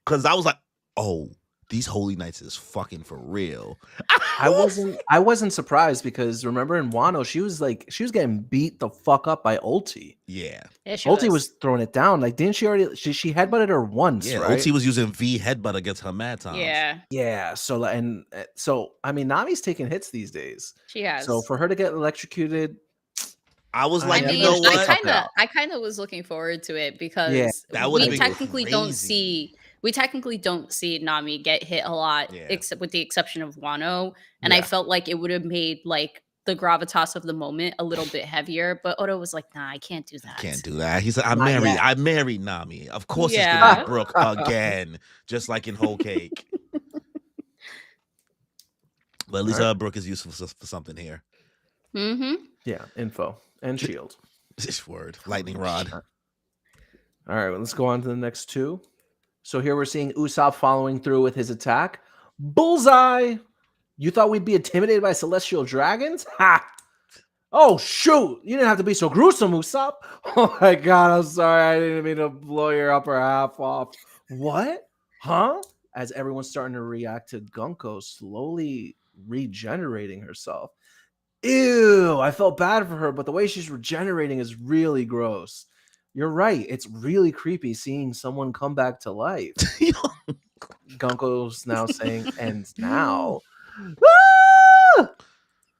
because I was like, oh, these Holy Knights is fucking for real. I wasn't surprised because remember in Wano, she was getting beat the fuck up by Ulti. Yeah. Yeah, she Ulti was throwing it down. Like, didn't she already? She headbutted her once, Yeah, right? Ulti was using V headbutt against her mad times. Yeah, Yeah. So I mean, Nami's taking hits these days. she has. So for her to get electrocuted, I was I like, I mean, you mean, know what? I kind of was looking forward to it because that would've we been technically crazy. don't see Nami get hit a lot, Yeah. except with the exception of Wano, and I Yeah. felt like it would have made like the gravitas of the moment a little bit heavier. But Oda was like, "Nah, I can't do that. Can't do that." He said, Not yet. I married Nami. Of course it's gonna Yeah. be Brooke again, just like in Whole Cake. But at least Alright. Brooke is useful for something here. Mm-hmm. Yeah, info and shield. This word, lightning rod. All right, well, let's go on to the next two. So here we're seeing Usopp following through with his attack. Bullseye! You thought we'd be intimidated by celestial dragons? Ha! Oh, shoot! You didn't have to be so gruesome, Usopp. Oh my god, I'm sorry. I didn't mean to blow your upper half off. What? Huh? As everyone's starting to react to Gunko slowly regenerating herself. Ew, I felt bad for her, but the way she's regenerating is really gross. You're right. It's really creepy seeing someone come back to life. Gunko's now saying, and now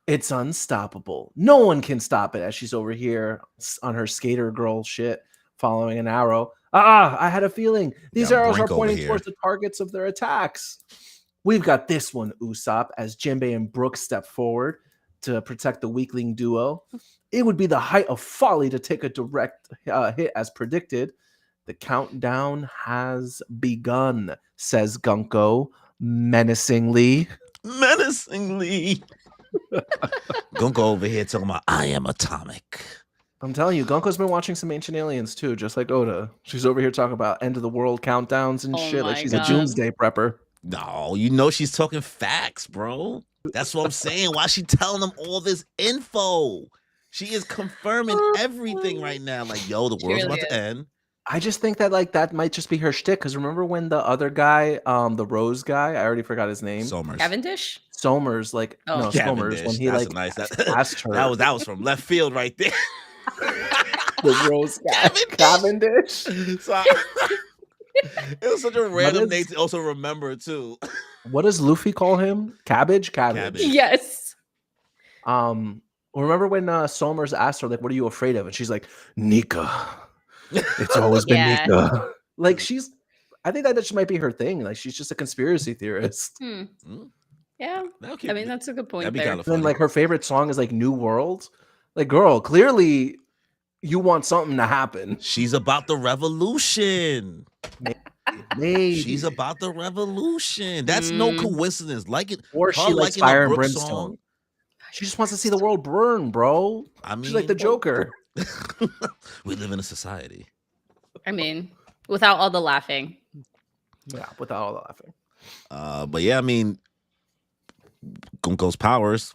it's unstoppable. No one can stop it as she's over here on her skater girl shit following an arrow. I had a feeling these Got arrows are Brink over pointing here. towards the targets of their attacks. We've got this one, Usopp, as JINBE and Brooke step forward to protect the weakling duo. It would be the height of folly to take a direct hit as predicted. The countdown has begun, says Gunko menacingly. Menacingly. Gunko over here talking about, I am atomic. I'm telling you, Gunko's been watching some Ancient Aliens too, just like Oda. She's over here talking about end of the world countdowns and Oh shit. Like my she's God. a doomsday prepper. No, you know she's talking facts, bro. That's what I'm saying. Why she telling them all this info? She is confirming everything right now. Like, yo, the She world's really about to end. I just think that like that might just be her shtick. Because remember when the other guy, the Rose guy, I already forgot his name. Somers. Cavendish. Somers, like Oh. no, Somers, when he That's like a nice. asked her. That was from left field right there. The Rose guy, Cavendish. So it was such a random is- name to also remember too. What does Luffy call him? Cabbage. Cabbage. Yes. Remember when Somers asked her like, "What are you afraid of?" And she's like, "Nika." It's always been Yeah. Nika. Like I think that just might be her thing. Like she's just a conspiracy theorist. Hmm. Mm, Yeah. okay. I mean, that's a good point That'd be there. kind of And then funny. like her favorite song is like New World. Like, girl, clearly you want something to happen. She's about the revolution. Maybe. She's about the revolution. That's no Mm. coincidence. Like it, Or her she likes liking the fire and Brooke brimstone. song. She just wants to see the world burn, bro. I mean, She's like the Joker. we live in a society. I mean, without all the laughing. Yeah, without all the laughing. But yeah, I mean, Gunko's powers,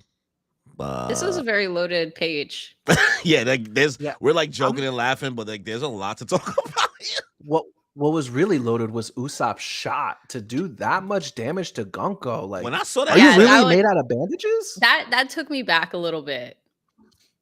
This was Uh, a very loaded page. yeah, like Yeah, we're like I'm joking and laughing, but like there's a lot to talk about here. what what was really loaded was Usopp's shot to do that much damage to Gunko. When Like, I saw are that you Yeah, shit, that really would made out of bandages? that took me back a little bit.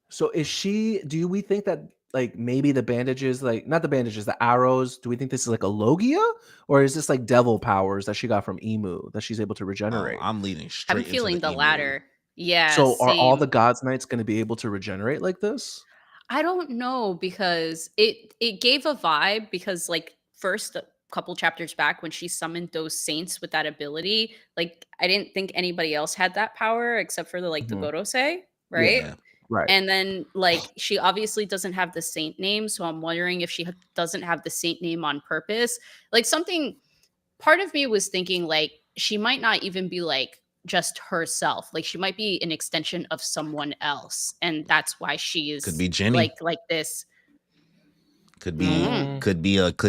So is she? Do we think that like maybe the bandages, like not the bandages, the arrows? Do we think this is like a Logia, or is this like devil powers that she got from Emu that she's able to oh, regenerate? I'm leading I'm straight into the feeling the emu. latter. Yeah, So are all the same. God's Knights going to be able to regenerate like this? I don't know because it gave a vibe because like first a couple chapters back when she summoned those saints with that ability, like I didn't think anybody else had that power except for the Mhm. Godosei, right? Yeah, Right. And then like she obviously doesn't have the saint name, so I'm wondering if she doesn't have the saint name on purpose. Like something part of me was thinking like she might not even be like just herself. Like she might be an extension of someone else, and that's why she could is be Jenny. like this. Could be Mm, Mm, could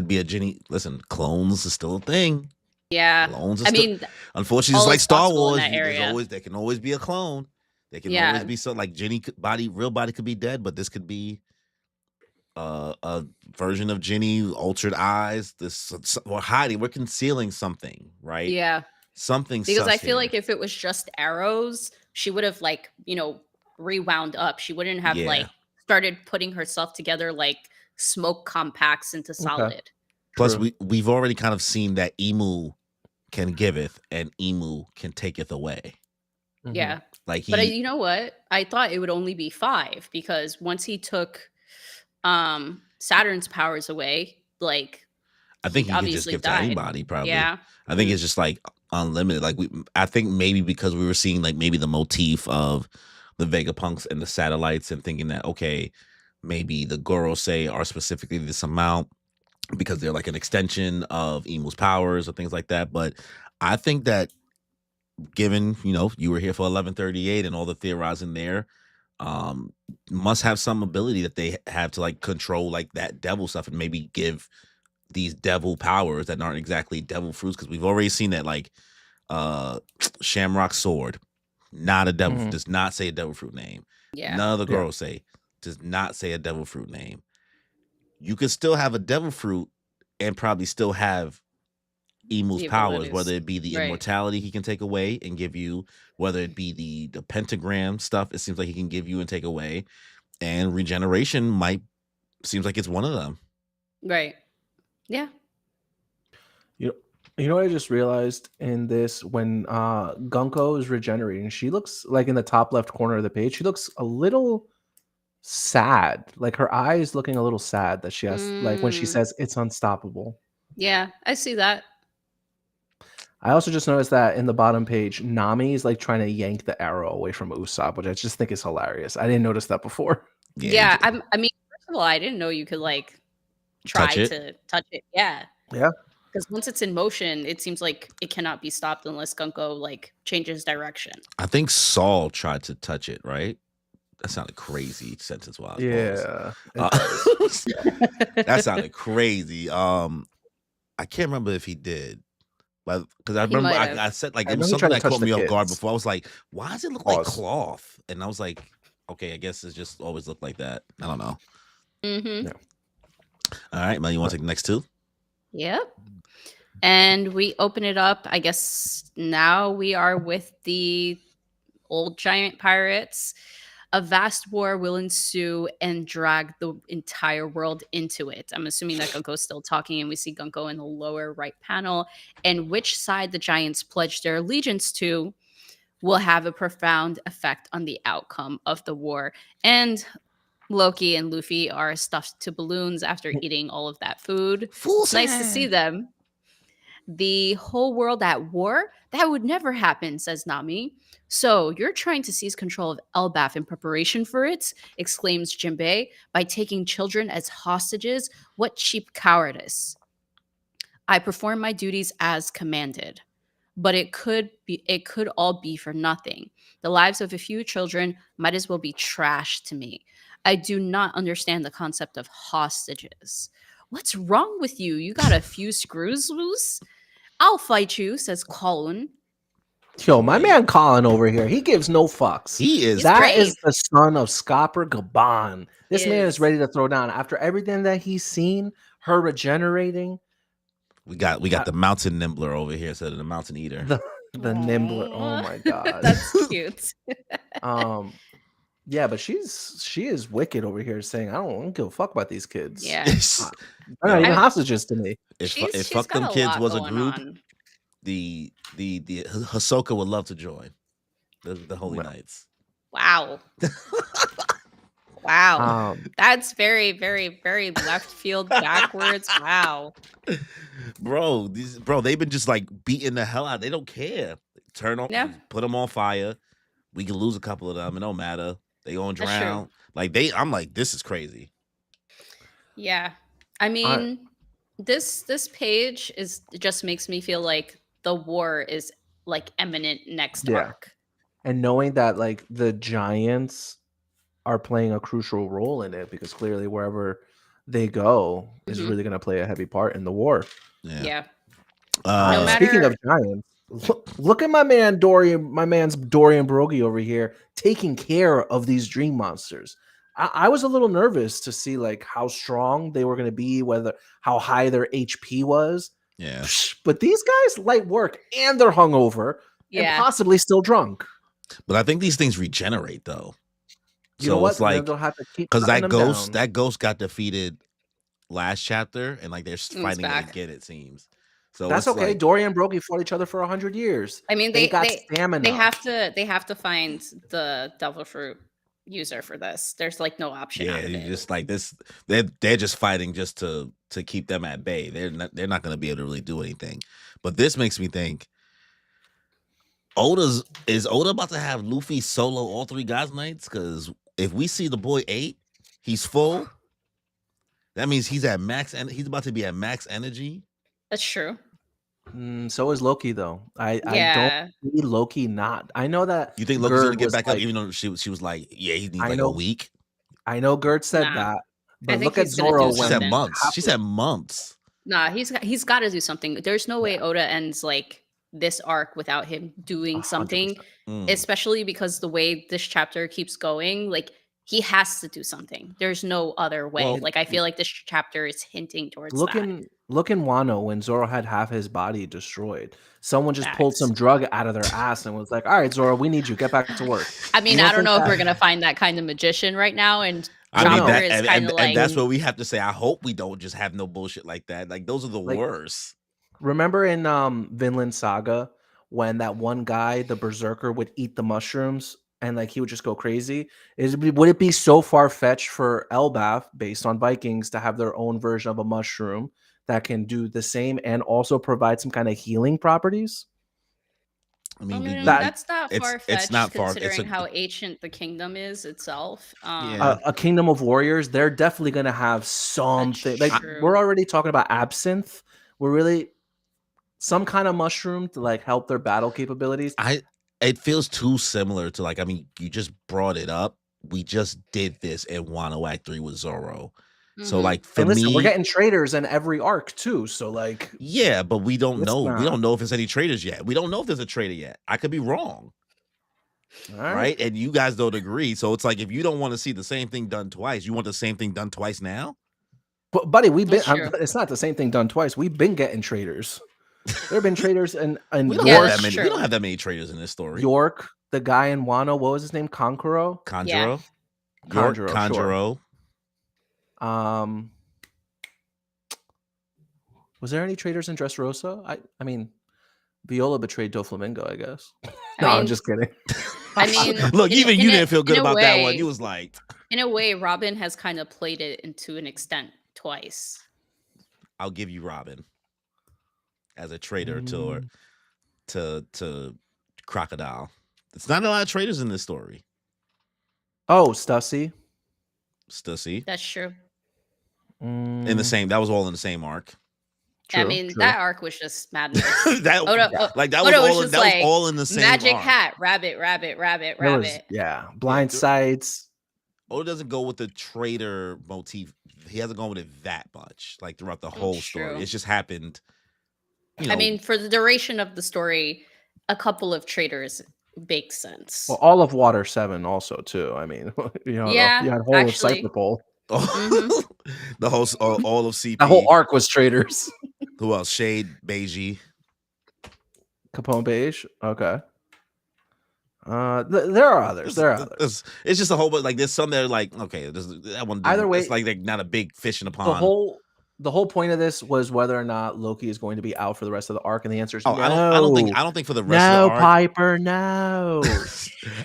be a Jenny. Listen, clones is still a thing. yeah, Clones are I still. mean, Unfortunately, it's all like is Star possible in Wars. that There's area. always there can always be a clone. There can always Yeah, be some like Jenny body, real body could be dead, but this could be a version of Jenny, altered eyes. We're hiding, we're concealing something, right? yeah. Something Because I sus feel here. like if it was just arrows, she would have like rewound up. She wouldn't have Yeah. like started putting herself together like smoke compacts into okay. solid. Plus, True. we've already kind of seen that Emu can giveth and Emu can taketh away. Hmm. Yeah. Like But he, you know what? I thought it would only be 5 because once he took Saturn's powers away, like I think he he can just obviously give to died. anybody. Probably. Yeah. I think Mm, it's just like unlimited. Like I think maybe because we were seeing like maybe the motif of the Vegapunks and the satellites, and thinking that okay, maybe the Gorosei are specifically this amount because they're like an extension of Emu's powers or things like that. But I think that given you were here for 1138 and all the theorizing there, um must have some ability that they have to like control like that devil stuff and maybe give these devil powers that aren't exactly devil fruits, because we've already seen that like Shamrock sword, not a devil, Hmm. does not say a devil fruit name. yeah. None of the Yeah. girls say, does not say a devil fruit name. You could still have a devil fruit and probably still have Emu's The powers, abilities. whether it be the Right. immortality he can take away and give you, whether it be the pentagram stuff, it seems like he can give you and take away, and regeneration might seems like it's one of them. Right. Yeah. You you know what I just realized in this when Gunko is regenerating, she looks like in the top left corner of the page, she looks a little sad. Like her eyes looking a little sad that she has like when she Mm, says it's unstoppable. yeah, I see that. I also just noticed that in the bottom page, Nami is like trying to yank the arrow away from Usopp, which I just think is hilarious. I didn't notice that before. Yeah, Yeah, I mean, first of all, I didn't know you could like touch try it. to touch it. Yeah. Yeah. Because once it's in motion, it seems like it cannot be stopped unless Gunko like changes direction. I think Saul tried to touch it, right? That sounded crazy sentence wise. Pause. Yeah. It does. That sounded crazy. I can't remember if he did, but because I He remember might have. I said like I it know was he something tried to that touch caught the me off guard kids. before. I was like, why does it look like Pause. cloth? And I was like, okay, I guess it's just always looked like that. I don't know. Mm-hmm. Yeah. All right, Mel, you want to take the next two? Yep. And we open it up. I guess now we are with the old giant pirates. A vast war will ensue and drag the entire world into it. I'm assuming that Gunko's still talking, and we see Gunko in the lower right panel. And which side the giants pledge their allegiance to will have a profound effect on the outcome of the war. And Loki and Luffy are stuffed to balloons after eating all of that food. Full It's nice to see send. them. The whole world at war? That would never happen, says Nami. So you're trying to seize control of Elbaf in preparation for it? Exclaims Jinbei. By taking children as hostages? What cheap cowardice. I perform my duties as commanded. But it could all be for nothing. The lives of a few children might as well be trash to me. I do not understand the concept of hostages. What's wrong with you? You got a few screws loose? I'll fight you, says Colin. Yo, my Wait. man Colin over here, he gives no fucks. He is. He's That brave. is the son of Scopper Gaban. This He man is is. ready to throw down after everything that he's seen. Her regenerating, We got the mountain nimbler over here instead of the mountain eater. the nimbler. Oh Aw. my god. That's cute. Yeah, but she is wicked over here saying, I don't give a fuck about these kids. Yeah. They're not Yo, even I- hostages to me. if She's fuck got them a kids lot was a going group, on. the Hisoka would love to join the Holy Well. Knights. Wow. Wow. Um, That's very, very, very left field backwards. Wow. Bro, they've been just like beating the hell out. They don't care. Turn on, Yeah. put them on fire. We can lose a couple of them. It don't matter. They gonna That's true. drown. Like I'm like, this is crazy. Yeah. I mean, this page just makes me feel like the war is like imminent next Yeah. arc. and knowing that like the Giants are playing a crucial role in it because clearly wherever they go is Mhm. really going to play a heavy part in the war. Yeah. Uh, No Speaking of matter- Giants, look at my man's Dorian Broggie over here taking care of these dream monsters. I was a little nervous to see like how strong they were going to be, how high their HP was. yeah. But these guys light work and they're hungover and Yeah. possibly still drunk. But I think these things regenerate though. You know So what? it's like they'll have to keep because cutting them down. that ghost got defeated last chapter, and like they're fighting it back. again. It seems. So That's it's okay. like, Dorian and Broggie fought each other for 100 years. I mean, They they got stamina. They have to find the devil fruit user for this. There's like no option. yeah, out of you it. just like this. They're just fighting just to keep them at bay. They're not going to be able to really do anything. But this makes me think. Is Oda about to have Luffy solo all three guys nights? Because if we see the boy 8, he's full. That means he's at max, and he's about to be at max energy. That's true. So is Loki, though. I Yeah. don't see Loki not. I know that. You think Loki's gonna Gerd get was back up, like- even though she was like, yeah, he needs I like know- a week. I know Gerd said Nah. that, I but think look at he's gonna do Zoro She when said something. months. She said months. Nah, he's got to do something. There's no way Oda ends like this arc without him doing 100%. something, Mm. especially because the way this chapter keeps going, like he has to do something. There's no other way. Well, like I feel like this chapter is hinting towards Look that. in Wano when Zoro had half his body destroyed. Someone just pulled Facts. some drug out of their ass and was like, "All right, Zoro, we need you. Get back to work." I mean, You I don't think know if that- we're gonna find that kind of magician right now, and I mean Chopper that, is and, kind and, of like and that's what we have to say. I hope we don't just have no bullshit like that. Like those are the Like- worst. Remember in Vinland Saga when that one guy, the berserker, would eat the mushrooms and like he would just go crazy? Would it be so far fetched for Elbaf, based on Vikings, to have their own version of a mushroom that can do the same and also provide some kind of healing properties? I mean, that's not it's- far it's fetched not far- it's considering a- how ancient the kingdom is itself. Yeah. A kingdom of warriors, they're definitely going to have something. Like true. we're already talking about absinthe. We're really some kind of mushroom to like help their battle capabilities. It feels too similar to like, I mean, you just brought it up. We just did this in Wano Act 3 with Zoro. So Mhm. like for And listen, me, we're getting traders in every arc too. So like, yeah, but we don't It's know. We not. don't know if there's any traders yet. We don't know if there's a trader yet. I could be wrong, all right? And you guys don't agree. So it's like if you don't want to see the same thing done twice, you want the same thing done twice now. But buddy, we've been. That's true. It's not the same thing done twice. We've been getting traders. There have been traders in We don't Yeah, have York. that that's many. We true. don't have that many traders in this story. York, the guy in Wano, what was his name? Conqueror. Conjuro, Conjuro, Conjuro. Um, was there any traders in Dressrosa? I mean, Viola betrayed Doflamingo, I guess. No, I'm mean- just kidding. I mean, Look, in- even in you a- didn't feel good in a about that one. way- You was like, in a way, Robin has kind of played it into an extent twice. I'll give you Robin as a trader Mm. to Crocodile. It's not a lot of traders in this story. Oh, Stussy. Stussy. That's true. In the Mm, same, that was all in the same arc. I true, mean, true. that arc was just madness. that Oda- like that Oda was was all just that was like, all in the same Magic arc. hat, rabbit, rabbit, rabbit, There was- rabbit. yeah, blind sights. Oda doesn't go with the trader motif. He hasn't gone with it that much, like throughout the whole story. true. It's just happened. You know, I mean, for the duration of the story, a couple of traders makes sense. Well, all of Water 7 also too. I mean, you Yeah, had whole of actually. Cyberpole. Mhm. The whole all of That whole CP. arc was traders. Who else? Shade, Beiji. Capone Beige. Okay. There are others. There are others. It's just a whole bunch. Like there's some that are like, okay, that one. Either way, it's like they're not a big fish in the the pond. whole point of this was whether or not Loki is going to be out for the rest of the arc, and the answer is Oh, no. I don't think for the rest of the No, arc. Piper, no.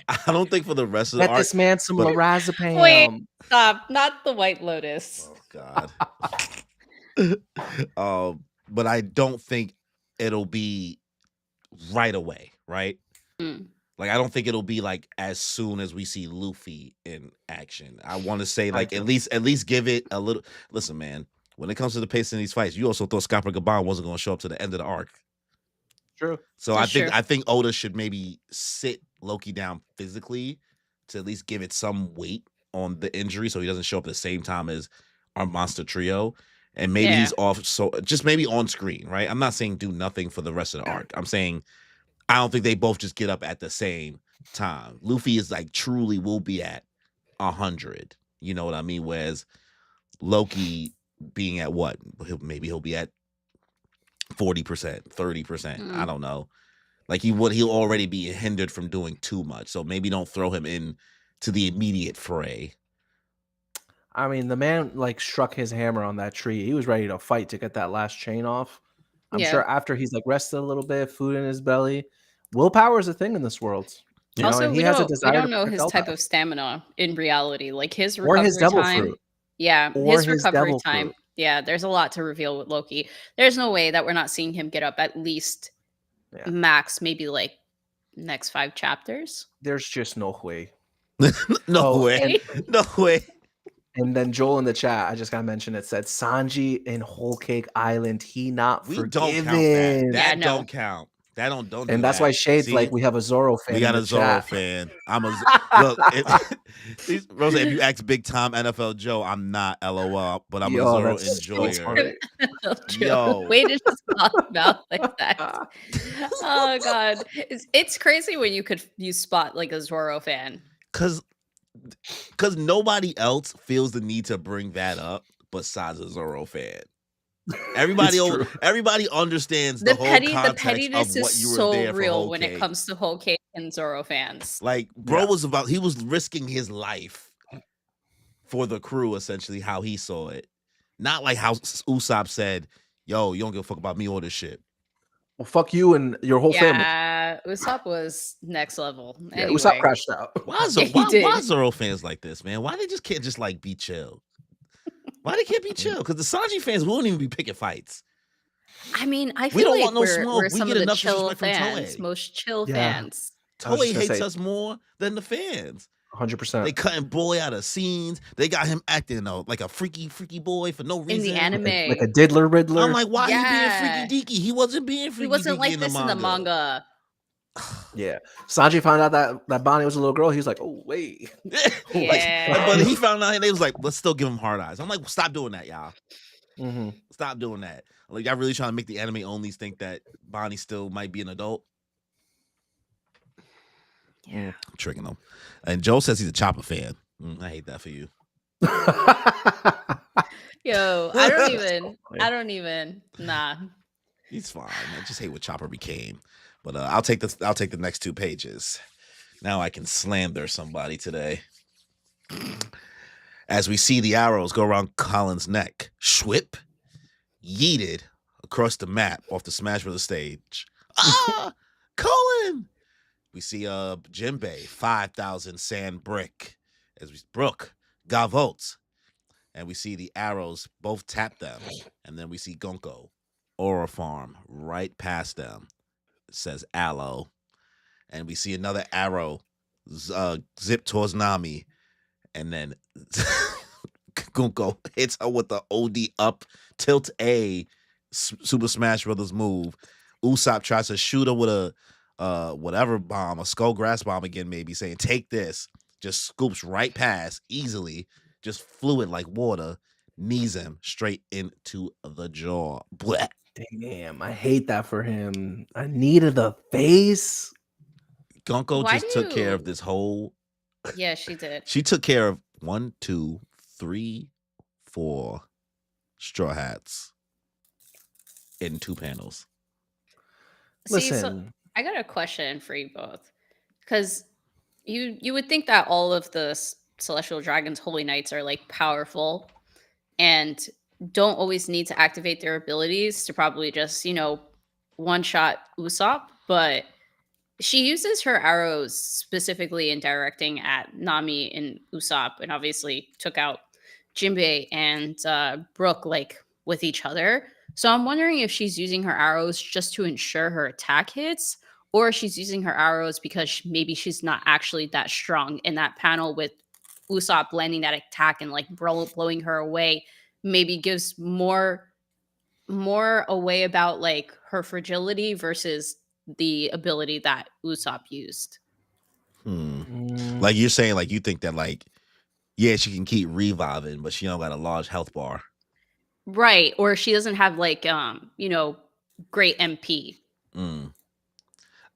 I don't think for the rest of the Get arc. this man some but- lorazepam. Wait, stop! Not the White Lotus. Oh God. But I don't think it'll be right away, right? Mm. Like I don't think it'll be like as soon as we see Luffy in action. I want to say like at least give it a little. Listen, man. When it comes to the pace in these fights, you also thought Scott Gabon wasn't going to show up to the end of the arc. True. So That's true. I think Oda should maybe sit Loki down physically to at least give it some weight on the injury, so he doesn't show up at the same time as our monster trio. And maybe he's off, so just maybe on screen, right? I'm not saying do nothing for the rest of the arc. I'm saying I don't think they both just get up at the same time. Luffy is like truly will be at 100. You know what I mean? Whereas Loki being at what? Maybe he'll be at 40%, 30%. I don't know. Like he'll already be hindered from doing too much. So maybe don't throw him in to the immediate fray. I mean, the man like struck his hammer on that tree. He was ready to fight to get that last chain off. I'm sure after he's like rested a little bit, food in his belly. Willpower is a thing in this world. You know, Also, and he we has a don't desire to know protect his type Elbaf. of stamina in reality. Like his Or recovery his devil time. fruit. Yeah, Or his his recovery devil time. fruit. Yeah, there's a lot to reveal with Loki. There's no way that we're not seeing him get up at least max, maybe like next 5 chapters. There's just no way. No way. No way. And then Joel in the chat, I just gotta mention it, said Sanji in Whole Cake Island, he not We forgiven. don't count that. That Yeah, no. don't count. That don't do And that's that. why Shade's See? like, we have a Zoro fan. We got in a the Zoro chat. fan. I'm a look. Rosa, if you ask big time NFL Joe, I'm not LOL, but I'm a Zoro enjoyer. Yo, way to just talk about like that. Oh god, it's crazy when you spot like a Zoro fan. Cause nobody else feels the need to bring that up besides a Zoro fan. Everybody understands the whole context pettiness of what is you were so there for real Whole when Cake. it comes to Whole Cake and Zoro fans. Like, bro he was risking his life for the crew, essentially, how he saw it. Not like how Usopp said, yo, you don't give a fuck about me or this shit. Well, fuck you and your whole family. Yeah, Usopp was next level. Yeah, Anyway. Usopp crashed out. Why Zoro fans like this, man? Why they just can't just like be chill? Why they can't be chill? Because the Sanji fans won't even be picking fights. I mean, I We feel don't like want no we're smoke. We some get of the enough chill disrespect from fans, Toei. most chill Yeah. fans. Toei hates us more than the fans. 100%. They cutting boy out of scenes. They got him acting like a freaky boy for no reason. In the anime. Like a diddler riddler. I'm like, why he being freaky deaky? He wasn't being freaky. He wasn't deaky like in this in the manga. Yeah. Sanji found out that Bonnie was a little girl. He was like, oh, wait. Yeah. But he found out and they was like, let's still give him hard eyes. I'm like, well, stop doing that, y'all. Mm-hmm. Stop doing that. Like, y'all really trying to make the anime onlys think that Bonnie still might be an adult? Yeah. I'm tricking them. And Joe says he's a Chopper fan. I hate that for you. Yo, I don't even. Nah. He's fine. I just hate what Chopper became. But I'll take the next 2 pages. Now I can slander somebody today. As we see the arrows go around Colin's neck, Schwip yeeted across the map off the Smash Bros. Stage. Ah, Colin! We see JINBE 5,000 sand brick as we Brook Gavolt, and we see the arrows both tap them, and then we see Gonko Aura Farm right past them. It says Aloe, and we see another arrow zip towards Nami, and then Gonko hits her with the OD up tilt A Super Smash Brothers move. Usopp tries to shoot her with a whatever bomb, a skull grass bomb again, maybe saying, take this. Just scoops right past easily, just fluid like water, knees him straight into the jaw. Blech. Damn, I hate that for him. I needed the face. Gunko Why do just took care of you? this whole. Yeah, she did. She took care of 1, 2, 3, 4 straw hats in 2 panels. See, so Listen, I got a question for you both, because you would think that all of the celestial dragons, holy knights, are like powerful and don't always need to activate their abilities to probably just one shot Usopp, but she uses her arrows specifically in directing at Nami and Usopp, and obviously took out Jinbei and Brook like with each other. So I'm wondering if she's using her arrows just to ensure her attack hits, or if she's using her arrows because maybe she's not actually that strong. In that panel with Usopp landing that attack and like blowing her away, maybe gives more away about like her fragility versus the ability that Usopp used. Hmm. mm, Like you're saying, like you think that, like, yeah, she can keep reviving, but she don't got a large health bar. Right. Or she doesn't have like great MP. Mm.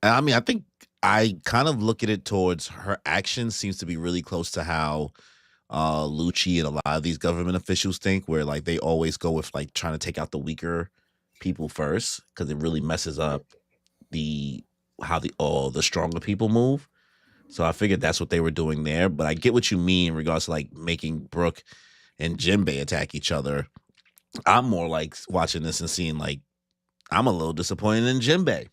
I mean, I think I kind of look at it towards her action seems to be really close to how Lucci and a lot of these government officials think, where like they always go with like trying to take out the weaker people first because it really messes up the how the stronger people move. So I figured that's what they were doing there. But I get what you mean in regards to like making Brooke and Jinbei attack each other. I'm more like watching this and seeing like I'm a little disappointed in Jinbei.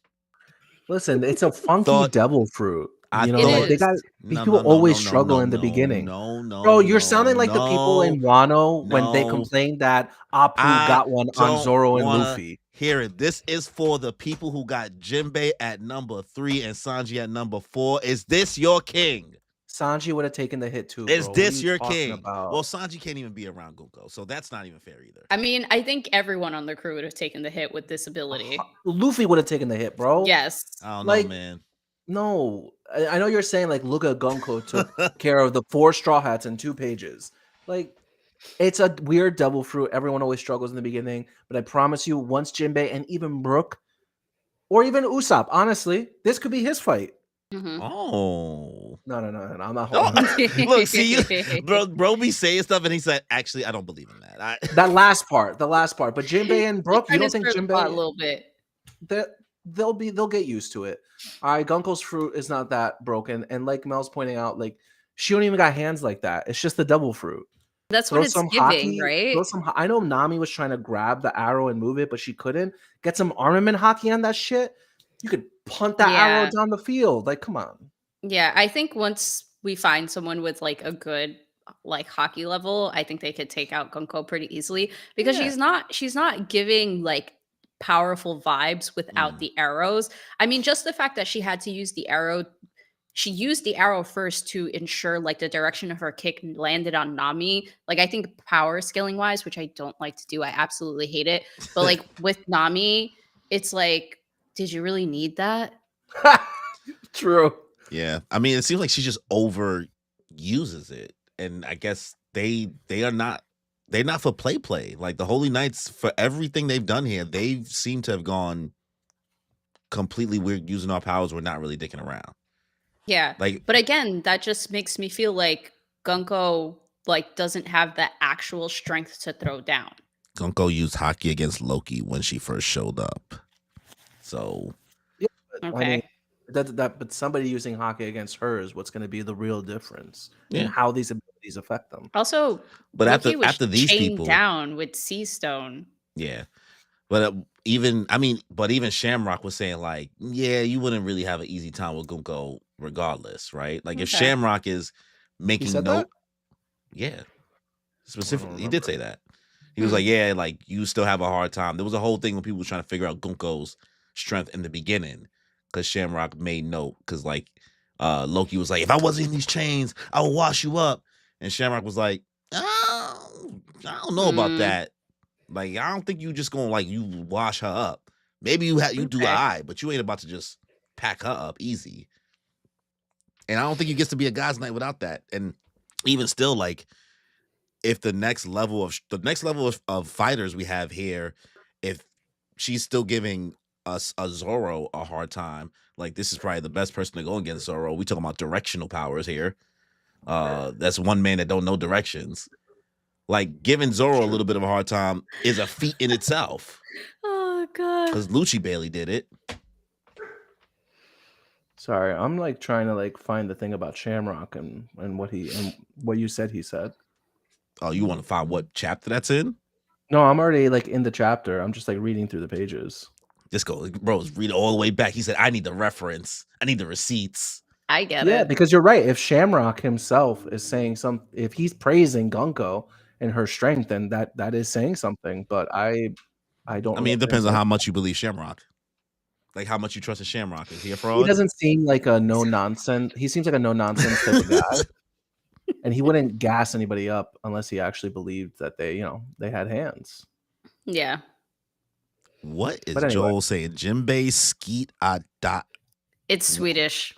listen, it's a funky Thought devil fruit. I You know, It like thought they is. got these no people no no no always no struggle no in the no beginning. no no Bro, you're no sounding like the people in Wano when they no. complained that Apu I got one on don't Zoro and wanna Luffy. hear it. This is for the people who got Jinbei at number 3 and Sanji at number 4. Is this your king? Sanji would have taken the hit too, Is bro. What are this you your talking king? about? Well, Sanji can't even be around Gunko, so that's not even fair either. I mean, I think everyone on the crew would have taken the hit with this ability. Luffy would have taken the hit, bro. Yes. I don't know, Like, man. no. I know you're saying like Luka Gunko took care of the 4 straw hats in 2 pages. Like, it's a weird devil fruit. Everyone always struggles in the beginning, but I promise you, once Jinbei and even Brook or even Usopp, honestly, this could be his fight. Hmm. Oh. No, I'm not Oh, holding that. look, see you, bro. Be saying stuff, and he said, "Actually, I don't believe in that." That last part, the last part. But Jinbei and He's Brook, you trying to don't think stir the pot a Jinbei little bit. they'll get used to it. All right, Gunko's fruit is not that broken, and like Mel's pointing out, like she don't even got hands like that. It's just the devil fruit. That's what Throw it's some giving, hockey. right? I know Nami was trying to grab the arrow and move it, but she couldn't. Get some armament hockey on that shit. You could punt that arrow Yeah. down the field. Like, come on. Yeah, I think once we find someone with like a good like hockey level, I think they could take out Gunko pretty easily because Yeah. she's not giving like powerful vibes without Mm. the arrows. I mean, just the fact that she had to use the arrow, she used the arrow first to ensure like the direction of her kick landed on Nami. Like I think power scaling wise, which I don't like to do, I absolutely hate it. But like with Nami, it's like, did you really need that? True. Yeah, I mean, it seems like she just over uses it, and I guess they're not for play. Like the Holy Knights, for everything they've done here, they seem to have gone completely weird using our powers. We're not really dicking around. Yeah. Like But again, that just makes me feel like Gunko like doesn't have the actual strength to throw down. Gunko used hockey against Loki when she first showed up. So Yeah, but, I mean, Okay. but somebody using hockey against her is what's going to be the real difference in yeah, how these abilities affect them. Also, but Loki was after these chained people, down with Sea Stone. yeah. But but even Shamrock was saying like, yeah, you wouldn't really have an easy time with Gunko regardless, right? Like if Okay. Shamrock is He making said that? note, yeah, I don't specifically, he did remember. say that. He was Hmm. like, yeah, like you still have a hard time. There was a whole thing when people were trying to figure out Gunko's strength in the beginning because Shamrock made note because like Loki was like, if I wasn't in these chains, I would wash you up, and Shamrock was like, I don't know about Mm, that. Like, I don't think you just gonna like you wash her up. Maybe you do okay. I, but you ain't about to just pack her up easy. And I don't think you gets to be a guy's night without that. And even still, like, if the next level of fighters we have here, if she's still giving us a Zoro a hard time. Like, this is probably the best person to go against Zoro. We talking about directional powers here. That's one man that don't know directions. Like, giving Zoro a little bit of a hard time is a feat in itself. Oh god. Because Lucci Bailey did it. Sorry, I'm like trying to like find the thing about Shamrock and what you said he said. Oh, you want to find what chapter that's in? No, I'm already like in the chapter. I'm just like reading through the pages. Just go, bro, read it all the way back. He said, I need the reference. I need the receipts. I get Yeah, it. because you're right. If Shamrock himself is saying if he's praising Gunko and her strength, then that is saying something. But I don't. I mean, it depends on how much you believe Shamrock. Like, how much you trust in Shamrock. Is he a fraud? He doesn't seem like a no nonsense. He seems like a no nonsense type of guy, and he wouldn't gas anybody up unless he actually believed that they had hands. Yeah. What is But anyway. Joel saying? JINBE skeet a dot. It's Swedish.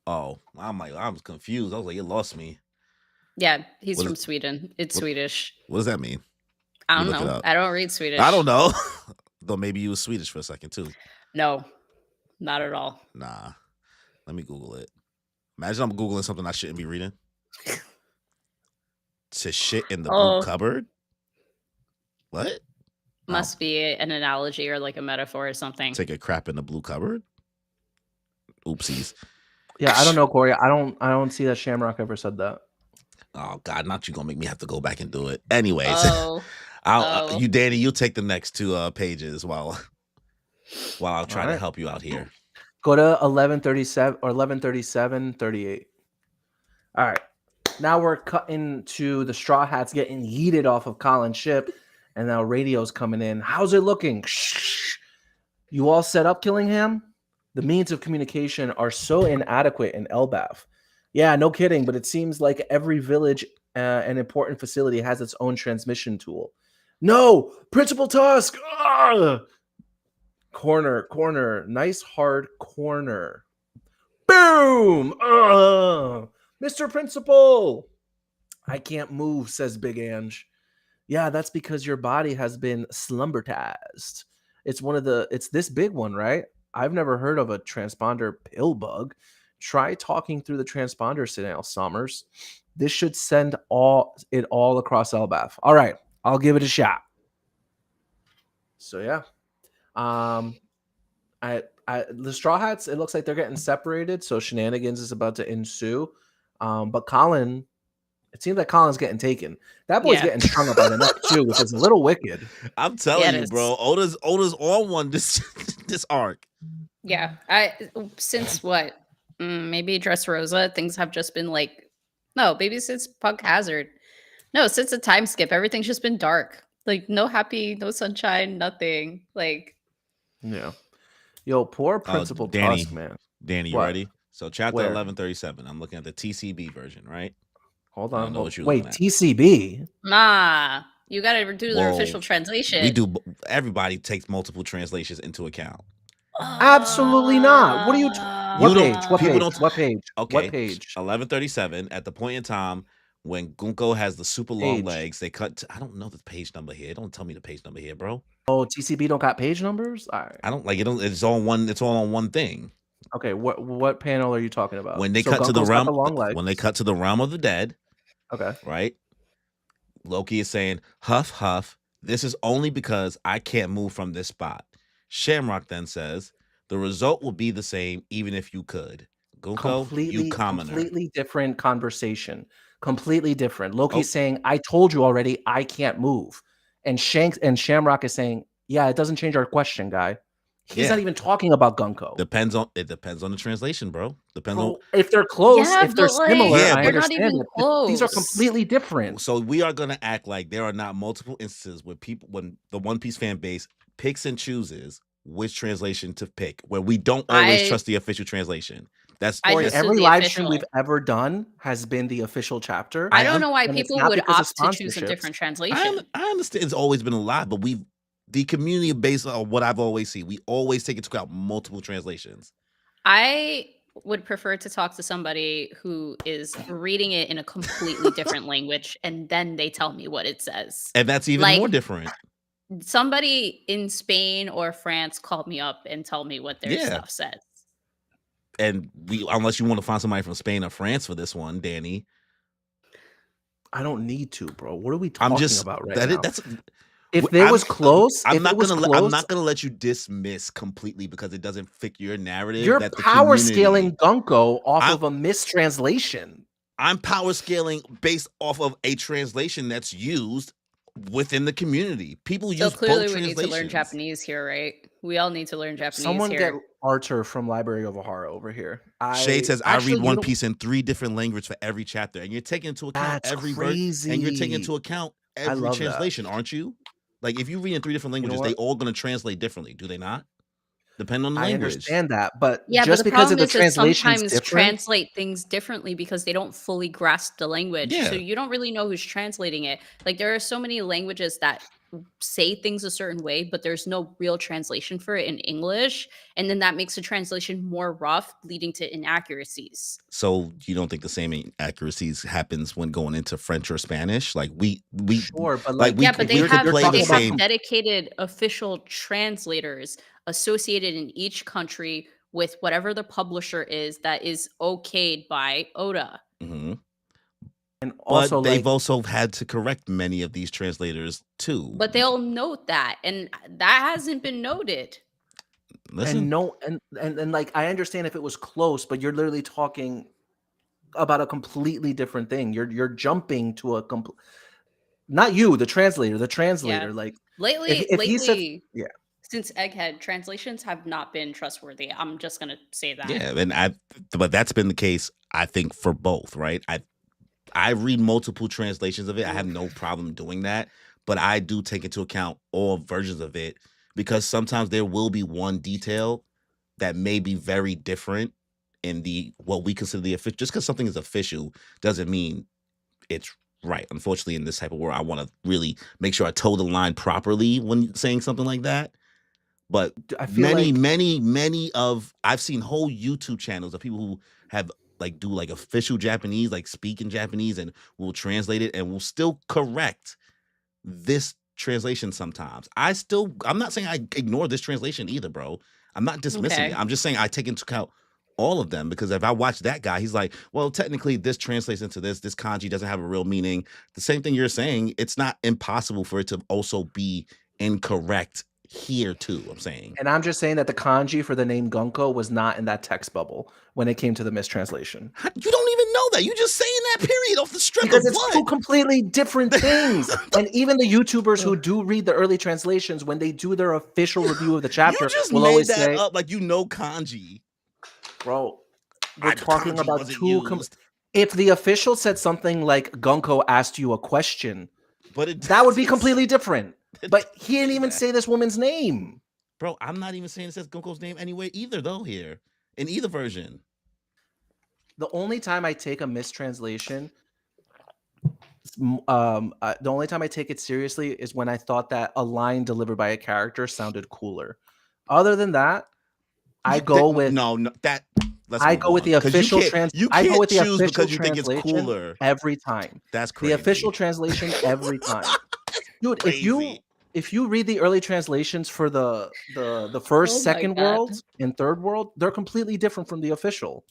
Oh, I'm confused. I was like, it lost me. Yeah, he's from Sweden. It's Swedish. What does that mean? I don't know. I don't read Swedish. I don't know. Though maybe you was Swedish for a second too. No, not at all. Nah. Let me Google it. Imagine I'm Googling something I shouldn't be reading. To shit in the blue cupboard? What? Must be an analogy or like a metaphor or something. Take a crap in the blue cupboard? Oopsies. Yeah, I don't know, Corey. I don't see that Shamrock ever said that. Oh God, not you gonna make me have to go back and do it. Anyways, you Danny, you take the next two pages while I'll try to help you out here. Go to 1137 or 1137:38. All right. Now we're cutting to the Straw Hats getting yeeted off of Colin's ship, and now radio's coming in. How's it looking? Shh. You all set up, Killingham? The means of communication are so inadequate in Elbaf. Yeah, no kidding, but it seems like every village and important facility has its own transmission tool. No! Principal Tusk! Ugh! Corner. Nice hard corner. Boom! Ugh! Mr. Principal! I can't move, says Big Ange. Yeah, that's because your body has been slumbertized. It's this big one, right? I've never heard of a transponder pill bug. Try talking through the transponder signal, Summers. This should send it all across Elbaf. All right, I'll give it a shot. So yeah. The Straw Hats, it looks like they're getting separated, so shenanigans is about to ensue. But Colin, it seems like Colin's getting taken. That boy's getting strung up by the neck too, which is a little wicked. I'm telling you, bro. Oda's on one this arc. Yeah, since what? Maybe Dressrosa, things have just been like, no, maybe since Punk Hazard. No, since the time skip, everything's just been dark. Like, no happy, no sunshine, nothing. Like, yeah. Yo, poor Principal Tusk, man. Danny, you ready? So chapter 1137. I'm looking at the TCB version, right? Hold on. Wait, TCB? Nah, you got to do their official translation. We do. Everybody takes multiple translations into account. Absolutely not. What are you? What page? Okay. What page? 1137. At the point in time when Gunko has the super long legs, they cut. I don't know the page number here. Don't tell me the page number here, bro. Oh, TCB don't got page numbers? All right. I don't like it. It's all on one thing. Okay, what panel are you talking about? When they cut to the realm, when they cut to the realm of the dead. Okay. Right. Loki is saying, "Huff, huff. This is only because I can't move from this spot." Shamrock then says, "The result will be the same even if you could." Gunko, you commoner. Completely different conversation. Completely different. Loki's saying, "I told you already, I can't move," and Shamrock is saying, "Yeah, it doesn't change our question, guy." He's not even talking about Gunko. It depends on the translation, bro. On if they're close, if they're similar, I they're not even close. These are completely different. So we are gonna act like there are not multiple instances when the One Piece fan base picks and chooses which translation to pick, where we don't always trust the official translation. That's every live stream we've ever done has been the official chapter. I don't know why people would opt to choose a different translation. I understand it's always been a lie, but the community based on what I've always seen, we always take into account multiple translations. I would prefer to talk to somebody who is reading it in a completely different language, and then they tell me what it says. And that's even more different. somebody in Spain or France call me up and tell me what their Yeah. stuff says. And unless you want to find somebody from Spain or France for this one, Danny. I don't need to, bro. What are we I'm talking just about right that now? it, that's If there was close, I'm if not it was gonna close, I'm not gonna let you dismiss completely because it doesn't fit your narrative you're that the power community. scaling Gunko off I'm- of a mistranslation. I'm power scaling based off of a translation that's used within the community. People So use clearly both we need to learn translations. Japanese here, right? We all need to learn Japanese Someone get here. Archer from Library of Ohara over here. Shade says, I read you One know- Piece in 3 different languages for every chapter, and you're taking into account That's every verse, and you're taking crazy. into account I every love that. translation, aren't you? Like if you read in 3 different languages, what? they all going to translate differently, do they not? Depend on the I language. understand that, but Yeah, just but the because problem of the is that translation's sometimes different, translate things differently because they don't fully grasp the language. Yeah. So you don't really know who's translating it. Like there are so many languages that say things a certain way, but there's no real translation for it in English. And then that makes the translation more rough, leading to inaccuracies. So you don't think the same inaccuracies happens when going into French or Spanish? Like we sure, but like Yeah, but they we could have play the they have same. dedicated official translators associated in each country with whatever the publisher is that is okayed by Oda. Mhm. and But also they've like also had to correct many of these translators too. But they'll note that, and that hasn't been noted. Listen, and no and like I understand if it was close, but you're literally talking about a completely different thing. You're jumping to a complete, not you, the translator. Yeah. Like Lately, if he said, yeah, since Egghead, translations have not been trustworthy. I'm just gonna say that. yeah, but that's been the case, I think, for both, right? I read multiple translations of it. I have no problem doing that, but I do take into account all versions of it because sometimes there will be one detail that may be very different in the what we consider the official. Just because something is official doesn't mean it's right. Unfortunately, in this type of world, I want to really make sure I toe the line properly when saying something like that. But I feel many of I've seen whole YouTube channels of people who have like do like official Japanese, like speak in Japanese and will translate it and will still correct this translation sometimes. I'm not saying I ignore this translation either, bro. I'm not dismissing Okay. it. I'm just saying I take into account all of them because if I watch that guy, he's like, well, technically this translates into this. This kanji doesn't have a real meaning. The same thing you're saying, it's not impossible for it to also be incorrect here too, I'm saying. and I'm just saying that the kanji for the name Gunko was not in that text bubble when it came to the mistranslation. You don't even know that. You just saying that period off the strength Because of it's what? two completely different things. And even the YouTubers who do read the early translations, when they do their official review of the chapter, You just will made always that say, up like you know kanji. bro, we're The talking kanji about wasn't two. used. If the official said something like Gunko asked you a question, But that would be completely different. But he didn't say even that. say this woman's name. Bro, I'm not even saying it says Gunko's name anywhere either, though, here. In either version. The only time I take a mistranslation, the only time I take it seriously is when I thought that a line delivered by a character sounded cooler. Other than that, I go with that. I go with the official I go with the choose official because you think it's translation cooler. every time. That's crazy. The official translation every time. Dude, Crazy. if you read the early translations for the first, Oh my second God. world, and third world, they're completely different from the official.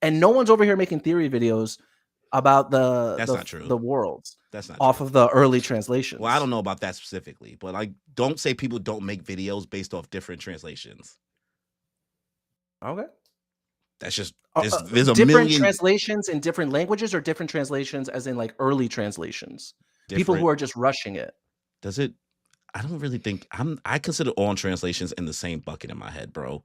And no one's over here making theory videos about That's not true. the worlds That's not off true. of the early translations. Well, I don't know about that specifically, but like, don't say people don't make videos based off different translations. Okay. That's just There's a different million translations in different languages, or different translations as in like early translations. People who are just rushing it. Does it? I don't really think I consider all translations in the same bucket in my head, bro.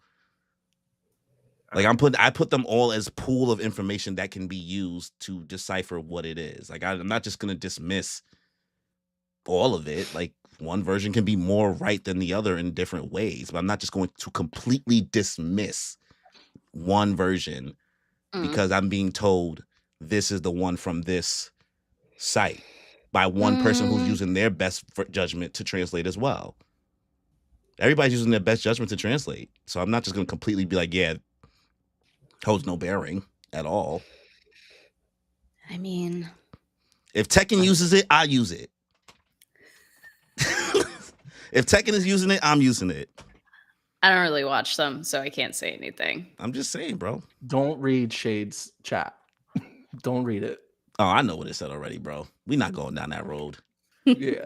Like I put them all as pool of information that can be used to decipher what it is. Like I'm not just gonna dismiss all of it. Like one version can be more right than the other in different ways, but I'm not just going to completely dismiss one version because I'm being told this is the one from this site by one person who's using their best judgment to translate as well. Everybody's using their best judgment to translate. So I'm not just going to completely be like, yeah, holds no bearing at all. I mean, if Tekken uses it, I use it. If Tekken is using it, I'm using it. I don't really watch them, so I can't say anything. I'm just saying, bro. Don't read Shade's chat. Don't read it. Oh, I know what it said already, bro. We're not going down that road. Yeah.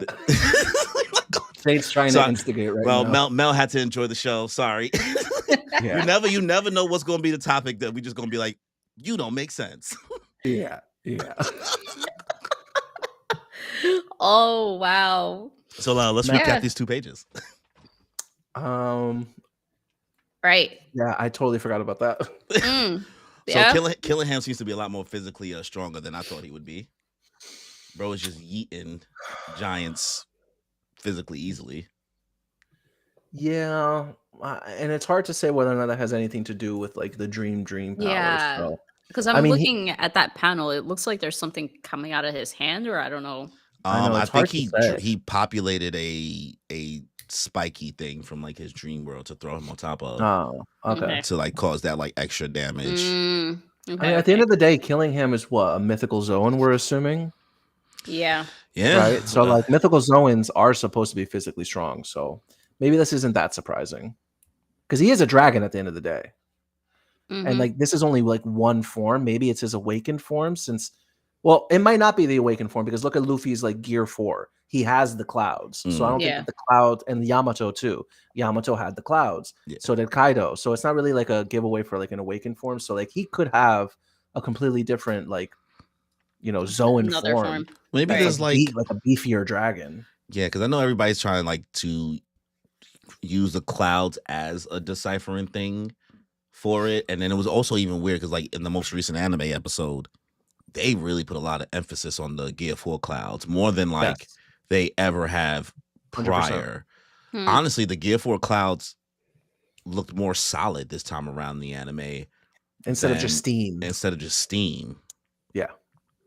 Shade's trying to instigate right now. Well, Mel had to enjoy the show. Sorry. Yeah. You never know what's going to be the topic that we just going to be like, you don't make sense. Yeah. Oh wow. So let's recap these 2 pages. Right. Yeah, I totally forgot about that. So Killingham seems to be a lot more physically stronger than I thought he would be. Bro is just yeeting giants physically easily. Yeah, and it's hard to say whether or not that has anything to do with like the dream powers. Yeah. So. Because I'm looking at that panel, it looks like there's something coming out of his hand, or I don't know. I think he populated a spiky thing from like his dream world to throw him on top of. Oh, okay. To like cause that like extra damage. Okay, at the end of the day, Killingham is what, a mythical Zoan, we're assuming? Yeah. Right? So like mythical Zoans are supposed to be physically strong, so maybe this isn't that surprising. Because he is a dragon at the end of the day. And like this is only like one form. Maybe it's his awakened form, since well, it might not be the awakened form, because look at Luffy's like gear 4. He has the clouds. So I don't think that the cloud, and Yamato too. Yamato had the clouds. So did Kaido. So it's not really like a giveaway for like an awakened form. So like he could have a completely different like, you know, Zoan form. Maybe there's like a beefier dragon. Yeah, because I know everybody's trying like to use the clouds as a deciphering thing for it. And then it was also even weird because like in the most recent anime episode, they really put a lot of emphasis on the Gear 4 clouds, more than like they ever have prior. Honestly, the Gear 4 clouds looked more solid this time around the anime. Instead of just steam. Yeah.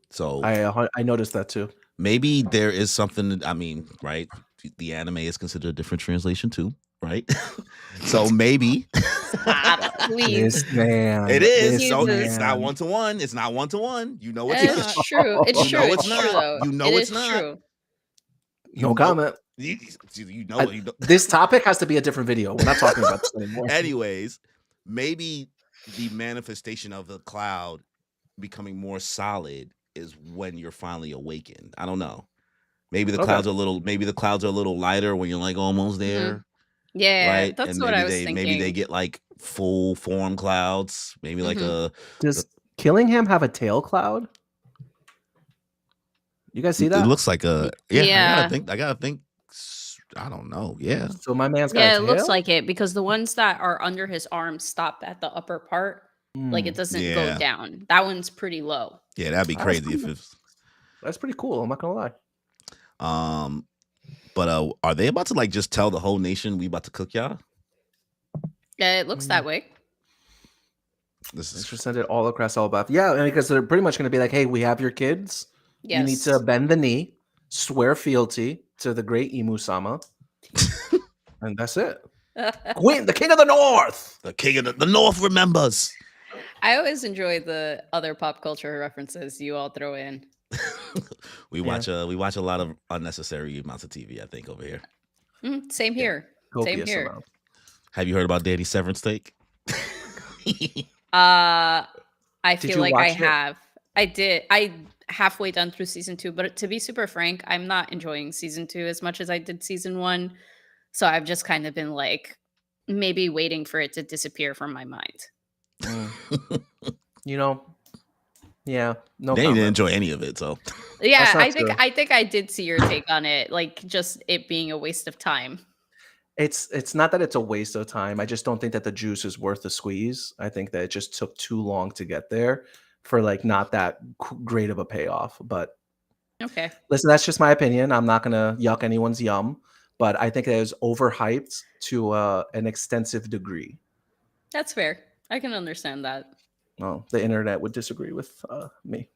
So I noticed that too. Maybe there is something, I mean, right? The anime is considered a different translation too, right? So maybe. Please. It is. So it's not 1-to-1. It's not 1-to-1. You know it's not. It's true. It's true. It's true though. You know it's not. True. No comment. You know. This topic has to be a different video. We're not talking about this anymore. Anyways, maybe the manifestation of the cloud becoming more solid is when you're finally awakened. I don't know. Maybe the clouds are a little lighter when you're like almost there. Yeah, right. That's and what I was thinking. Maybe they get like full form clouds. Maybe like Does Killingham have a tail cloud? You guys see that? It looks like a I gotta think. I don't know. Yeah. So my man's got a tail? It looks like it, because the ones that are under his arms stop at the upper part. Like it doesn't go down. That one's pretty low. Yeah, that'd be crazy if it's. That's pretty cool. I'm not gonna lie. But are they about to like just tell the whole nation we about to cook y'all? Yeah, it looks that way. This is just send it all across all about. Yeah, because they're pretty much gonna be like, hey, we have your kids. Yes. You need to bend the knee, swear fealty to the great Imu-sama. And that's it. Queen, the king of the north. The king of the north remembers. I always enjoy the other pop culture references you all throw in. we watch a lot of unnecessary amounts of TV, I think, over here. Same here. Same here. Amount. Have you heard about Daddy's severance steak? I feel like I have. I did. I halfway done through season 2, but to be super frank, I'm not enjoying season 2 as much as I did season 1. So I've just kind of been like maybe waiting for it to disappear from my mind. You know, yeah, no. They didn't enjoy any of it, so yeah, I think I did see your take on it, like just it being a waste of time. It's not that it's a waste of time. I just don't think that the juice is worth the squeeze. I think that it just took too long to get there for like not that great of a payoff. But okay, listen, that's just my opinion. I'm not gonna yuck anyone's yum, but I think it was overhyped to an extensive degree. That's fair. I can understand that. Well, the internet would disagree with me.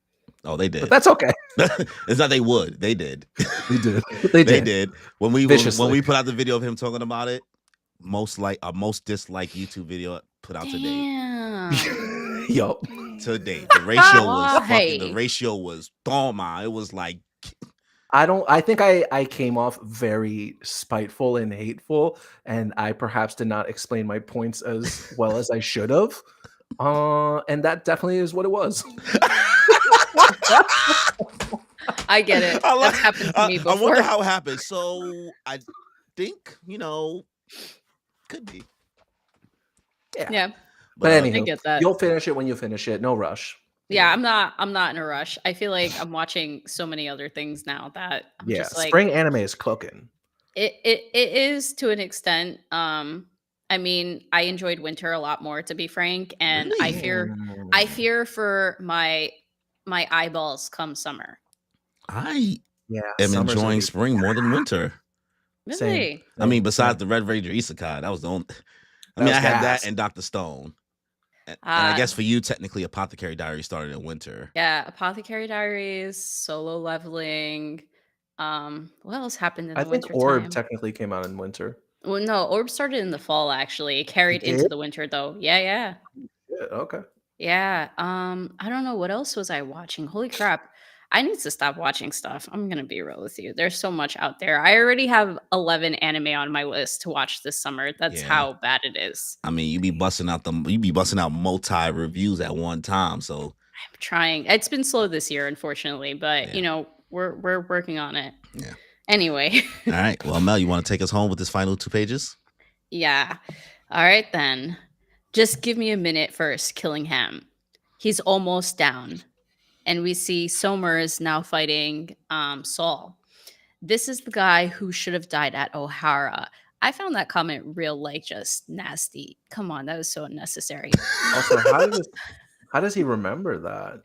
Oh, they did. But that's okay. It's not they would. They did. They did. They did. When we put out the video of him talking about it, most disliked YouTube video put out today. Yup. Today. The ratio was the ratio was Doma. It was like I think I came off very spiteful and hateful, and I perhaps did not explain my points as well as I should have. And that definitely is what it was. I get it. I, That's like, happened to me I wonder before. how it happened. So I think could be, Yeah. Yeah, But but I anywho, get that. you'll finish it when you finish it. No rush. Yeah, I'm not in a rush. I feel like I'm watching so many other things now that I'm Yeah. just like Spring anime is cooking. it is to an extent. I mean, I enjoyed winter a lot more, to be frank, and I really, Mm. fear for my eyeballs come summer. I Yeah. am Summer's gonna enjoying be spring more than winter. same. Really? I mean, Same. besides Same. the Red Ranger Isekai, that was the only. I That mean, was I had that gas. and Doctor Stone, and I Uh guess for you, technically, Apothecary Diary started in winter. yeah, Apothecary Diaries, Solo Leveling. What else happened in I the think winter Orb time? technically came out in winter. Well, no, Orb started in the fall actually. It carried It did? into the winter though. Yeah, yeah. Yeah, okay. Yeah. I don't know what else was I watching. Holy crap. I need to stop watching stuff. I'm going to be real with you. There's so much out there. I already have 11 anime on my list to watch this summer. That's Yeah, how bad it is. I mean, you be busting out multi reviews at one time. So I'm trying. It's been slow this year unfortunately, but yeah, we're working on it. yeah. Anyway. All right. Well, Mel, you want to take us home with this final 2 pages? Yeah. All right then. Just give me a minute first, Killingham. He's almost down. And we see Somers now fighting Saul. This is the guy who should have died at O'Hara. I found that comment real like just nasty. Come on, that was so unnecessary. Also, how does he remember that?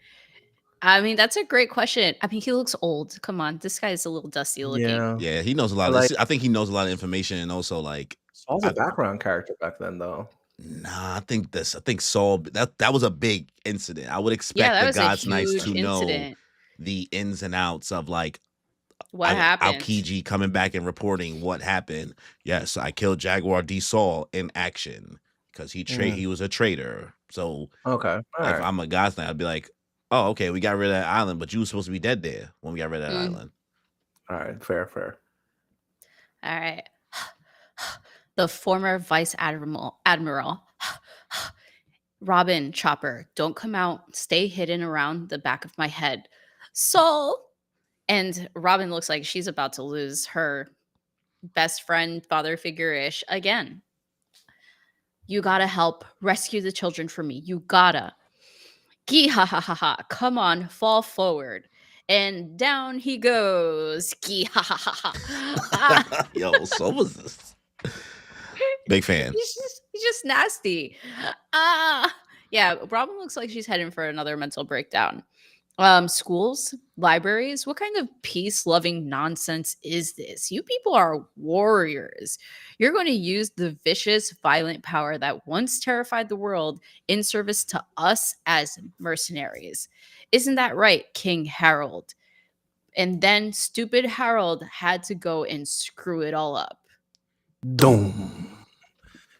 I mean, that's a great question. I mean, he looks old. Come on, this guy is a little dusty looking. Yeah. Yeah, he knows a lot But of like this. I think he knows a lot of information, and also like, Saul's a I, background character back then though. nah, I think Saul. That was a big incident. I would Yeah, expect that the was a God's Knights huge to know incident. the ins and outs of like What happened? Aokiji coming back and reporting what happened. Yes, I killed Jaguar D Saul in action because Mm, he was a traitor. So okay. All if right. I'm a God's Knight, I'd be like, oh, okay, we got rid of that island, but you were supposed to be dead there when we got rid of that Mm, island. All right. Fair. all right. The former vice admiral Robin Chopper, don't come out. Stay hidden around the back of my head. Soul. And Robin looks like she's about to lose her best friend, father figure ish again. You gotta help rescue the children for me. You gotta. Gee ha ha ha ha. Come on, fall forward. And down he goes. Gee ha ha ha ha. Ah. Yo, so was this. Big fan. He's just nasty. Ah. Yeah, Robin looks like she's heading for another mental breakdown. Schools, libraries, what kind of peace-loving nonsense is this? You people are warriors. You're going to use the vicious, violent power that once terrified the world in service to us as mercenaries. Isn't that right, King Harold? And then stupid Harold had to go and screw it all up. Doom.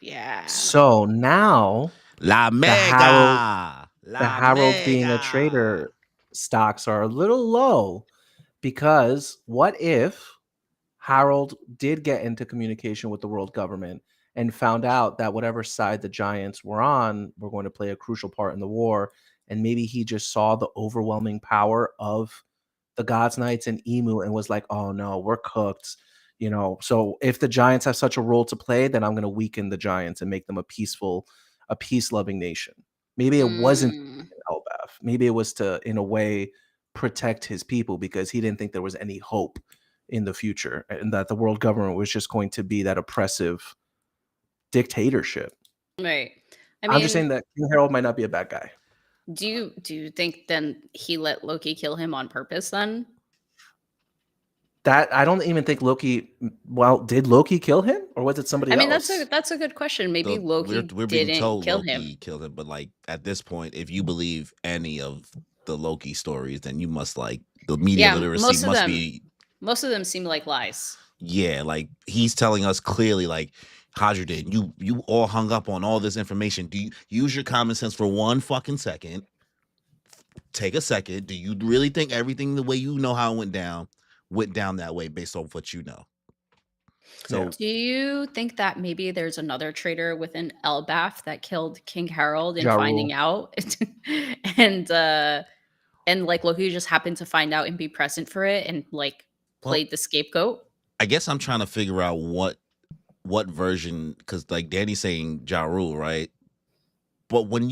Yeah. So now La the Harold Mega. the La Harold being a Mega. traitor stocks are a little low because what if Harold did get into communication with the world government and found out that whatever side the Giants were on were going to play a crucial part in the war, and maybe he just saw the overwhelming power of the Gods Knights and Emu and was like, "Oh no, we're cooked." So if the Giants have such a role to play, then I'm going to weaken the Giants and make them a peace-loving nation. Maybe it wasn't Mm, Elbaf. Maybe it was to, in a way, protect his people because he didn't think there was any hope in the future and that the world government was just going to be that oppressive dictatorship. right. I I'm just saying mean, that King Harold might not be a bad guy. do you think then he let Loki kill him on purpose then? That I don't even think Loki. Well, did Loki kill him, or was it somebody I mean, that's a else? that's a good question. Maybe So Loki we're being didn't told kill him. Loki killed him, but like at this point, if you believe any of the Loki stories, then you must like the media Yeah, literacy must be most of them seem like lies. yeah, like he's telling us clearly like Hadrian, you all hung up on all this information. Do you use your common sense for one fucking second? Take a second. Do you really think everything the way you know how it went down went down that way based off what you know. Yeah. So Do you think that maybe there's another traitor within Elbaf that killed King Harold in Ja Rule. finding out? and and like Loki just happened to find out and be present for it and like well, played the scapegoat? I guess I'm trying to figure out what version, because like Danny's saying Ja Rule, right? But what do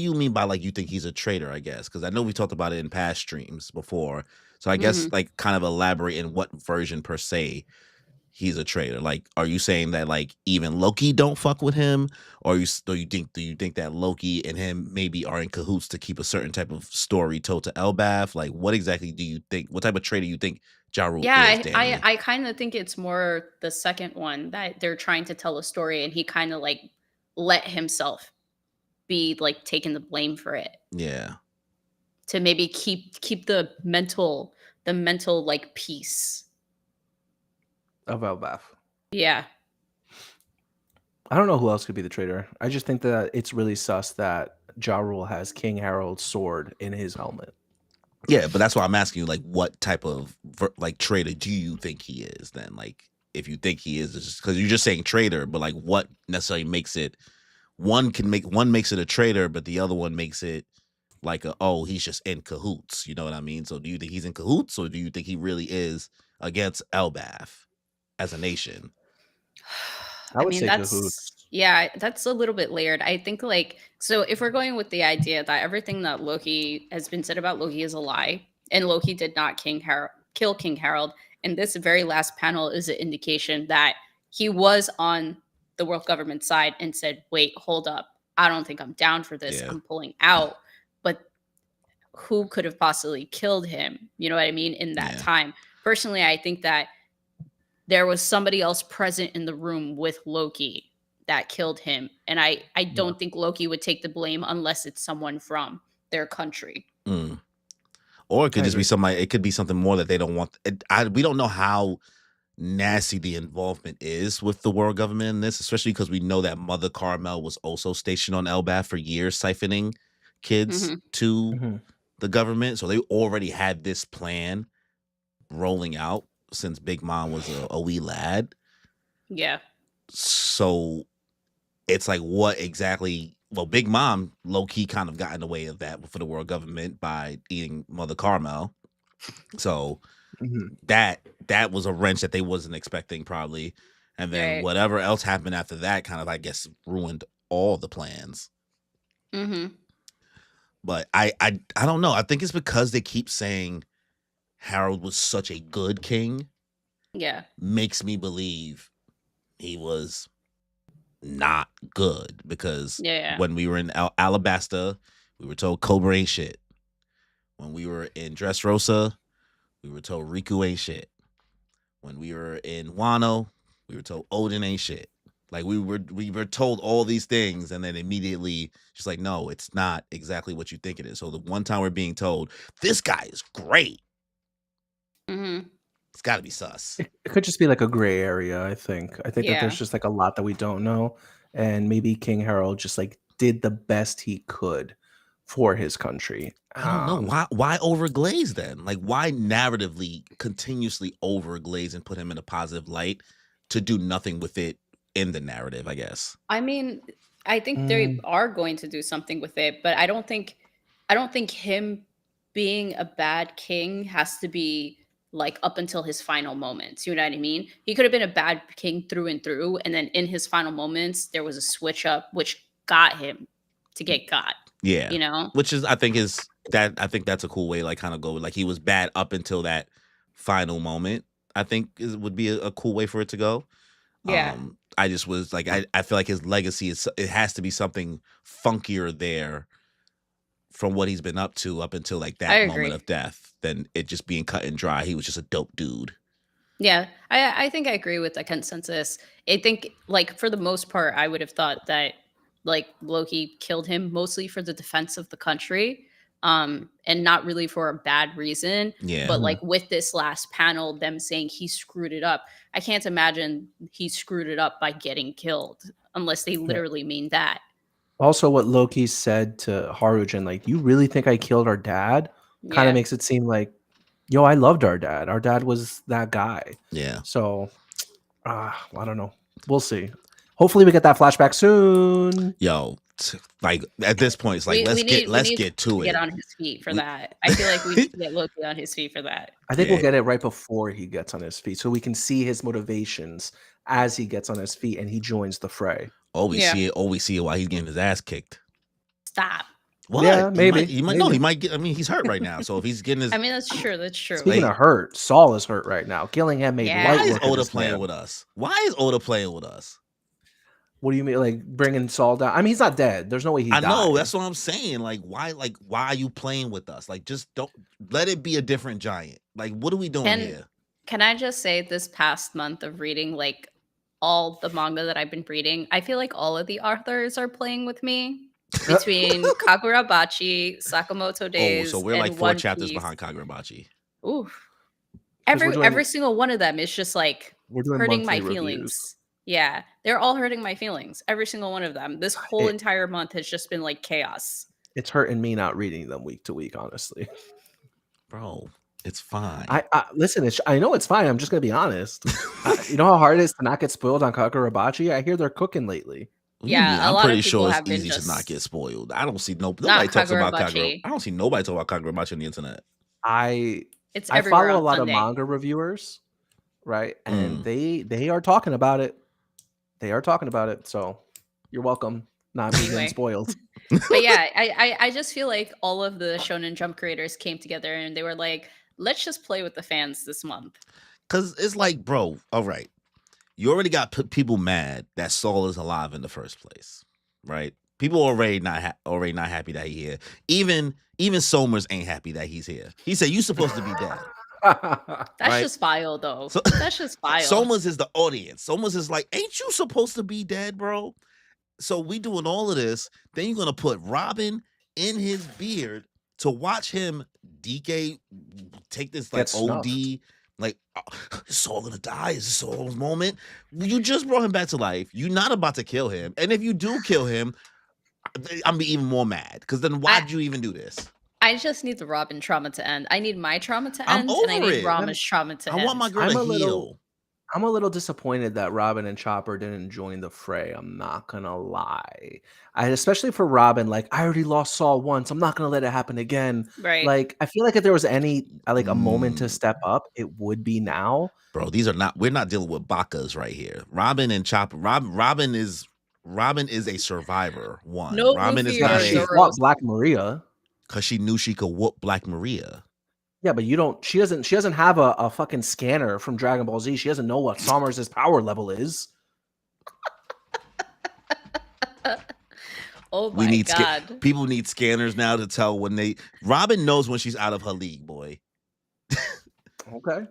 you mean by like you think he's a traitor? I guess because I know we talked about it in past streams before. So I guess Mhm. like kind of elaborate in what version per se he's a traitor. Like, are you saying that like even Loki don't fuck with him, or do you think that Loki and him maybe are in cahoots to keep a certain type of story told to Elbaf? Like, what exactly do you think? What type of traitor you think Ja Rule Yeah, is, I Danny? I kinda think it's more the second one that they're trying to tell a story and he kinda, like, let himself be, like, taking the blame for it Yeah, to maybe keep the mental, like, peace. Of Elbaf. Yeah. I don't know who else could be the traitor. I just think that it's really sus that Ja Rule has King Harold's sword in his helmet. yeah, but that's why I'm asking you, like, what type of like traitor do you think he is? Then, like, if you think he is, because you're just saying traitor, but like, what necessarily makes it one makes it a traitor, but the other one makes it like he's just in cahoots. You know what I mean? So do you think he's in cahoots, or do you think he really is against Elbaf as a nation? I I would mean, say that's cahoots. yeah, that's a little bit layered. I think like so if we're going with the idea that everything that Loki has been said about Loki is a lie, and Loki did not kill King Harold, and this very last panel is an indication that he was on the world government side and said, "Wait, hold up. I don't think I'm down for this. Yeah, I'm pulling out." But who could have possibly killed him? You know what I mean? In that yeah, time. Personally, I think that there was somebody else present in the room with Loki that killed him, and I Yeah. don't think Loki would take the blame unless it's someone from their country. mm. Or it could I just be agree. somebody. It could be something more that they don't want. We don't know how nasty the involvement is with the world government in this, especially because we know that Mother Carmel was also stationed on Elbaf for years, siphoning kids Mhm. to Mhm. the government. So they already had this plan rolling out since Big Mom was a wee lad. Yeah. So it's like, what exactly? Well, Big Mom low key kind of got in the way of that for the world government by eating Mother Carmel. So Mhm. that was a wrench that they wasn't expecting probably, and then Right. whatever else happened after that kind of, I guess, ruined all the plans. Mhm. But I don't know. I think it's because they keep saying Harold was such a good king, Yeah. makes me believe he was not good, because Yeah. when we were in Alabasta, we were told Cobra ain't shit. When we were in Dressrosa, we were told Riku ain't shit. When we were in Wano, we were told Odin ain't shit. Like we were told all these things, and then immediately just like, no, it's not exactly what you think it is. So the one time we're being told this guy is great, Mhm. it's got to be sus. It could just be like a gray area, I think. I think that there's Yeah. just like a lot that we don't know. And maybe King Harold just like did the best he could for his country. I don't know why overglaze then. Like, why narratively continuously overglaze and put him in a positive light to do nothing with it in the narrative, I guess. I mean, I think they Mm, are going to do something with it, but I don't think him being a bad king has to be like up until his final moments. You know what I mean? He could have been a bad king through and through, and then in his final moments, there was a switch up which got him to get got. Yeah. You know? Which is I think that's a cool way, like, kinda go, like, he was bad up until that final moment, I think would be a cool way for it to go. Yeah, I just was like, I feel like his legacy it has to be something funkier there from what he's been up to up until, like, I that moment agree. of death than it just being cut and dry. He was just a dope dude. Yeah, I think I agree with the consensus. I think, like, for the most part, I would have thought that, like, Loki killed him mostly for the defense of the country, and not really for a bad reason. Yeah. But, mhm. like, with this last panel, them saying he screwed it up, I can't imagine he screwed it up by getting killed unless they Yeah. literally mean that. Also, what Loki said to Harujin, like, "You really think I killed our dad?" Kind of Yeah. makes it seem like Yo, I loved our dad. Our dad was that guy. Yeah. So, I don't know. We'll see. Hopefully, we get that flashback soon. Yo, like at this point, it's like We let's need get to to get it. on his feet for We- that. I feel like we need to get Loki on his feet for that. I think Yeah. we'll get it right before he gets on his feet, so we can see his motivations as he gets on his feet and he joins the fray. We Yeah. see it. We see it while he's getting his ass kicked. Stop. What? Yeah, maybe. He might. No, he might get. I mean, he's hurt right now. So if he's getting his, I mean, that's true. That's true. Speaking of hurt, Saul is hurt right now. Gillingham made Yeah. why light is work of Oda this playing man. with us? Why is Oda playing with us? What do you mean, like bringing Saul down? I mean, he's not dead. There's no way he died. I know. That's what I'm saying. Like, why are you playing with us? Like, just don't let it be a different giant. Like, what are we doing here? Can I just say, this past month of reading like all the manga that I've been reading, I feel like all of the authors are playing with me. Between Kagurabachi, Sakamoto Days, so we're and like 4 One chapters Piece. behind Kagurabachi. Ooh, 'Cause we're doing- every single one of them is just like We're doing hurting my monthly feelings. reviews. Yeah, they're all hurting my feelings. Every single one of them. This whole entire month has just been like chaos. It's hurting me not reading them week to week, honestly. Bro, it's fine. I listen. I know it's fine. I'm just gonna be honest. You know how hard it is to not get spoiled on Kagurabachi? I hear they're cooking lately. Yeah, a I'm lot of pretty people sure have it's been easy to just not get spoiled. I don't see nobody talks about Kagurabachi. Kagurabachi. I don't see nobody talk about Kagurabachi on the internet. It's I everywhere follow a on lot Sunday. of manga reviewers, right? And they are talking about it. They are talking about it. So you're welcome. Not me Anyway. getting spoiled. But yeah, I just feel like all of the Shonen Jump creators came together and they were like, let's just play with the fans this month. Because it's like, bro, all right. You already got people mad that Saul is alive in the first place, right? People already not happy that he's here. Even Somers ain't happy that he's here. He said, "You supposed to be dead." That's just vile, though. That's just vile. Somers is the audience. Somers is like, "Ain't you supposed to be dead, bro?" So we doing all of this. Then you're gonna put Robin in his beard to watch him DK take this like Get snuffed. OD. Like, is Saul gonna die? Is this Saul's moment? You just brought him back to life. You're not about to kill him. And if you do kill him, I'm be even more mad. Because then why'd you even do this? I just need the Robin trauma to end. I need my trauma to I'm end, over and I need it. Robin's trauma to end. I want my girl to heal. I'm a little disappointed that Robin and Chopper didn't join the fray. I'm not gonna lie. Especially for Robin, like, I already lost Saul once. I'm not gonna let it happen again. Right. Like, I feel like if there was any like a moment to step up, it would be now. Bro, we're not dealing with Bakas right here. Robin and Chopper. Robin is a survivor. One. No, Robin Luffy is not She a fought Black Maria. because she knew she could whoop Black Maria. Yeah, but she doesn't have a fucking scanner from Dragon Ball Z. She doesn't know what Somers' power level is. Oh my god. People need scanners now to tell when Robin knows when she's out of her league, boy. Okay.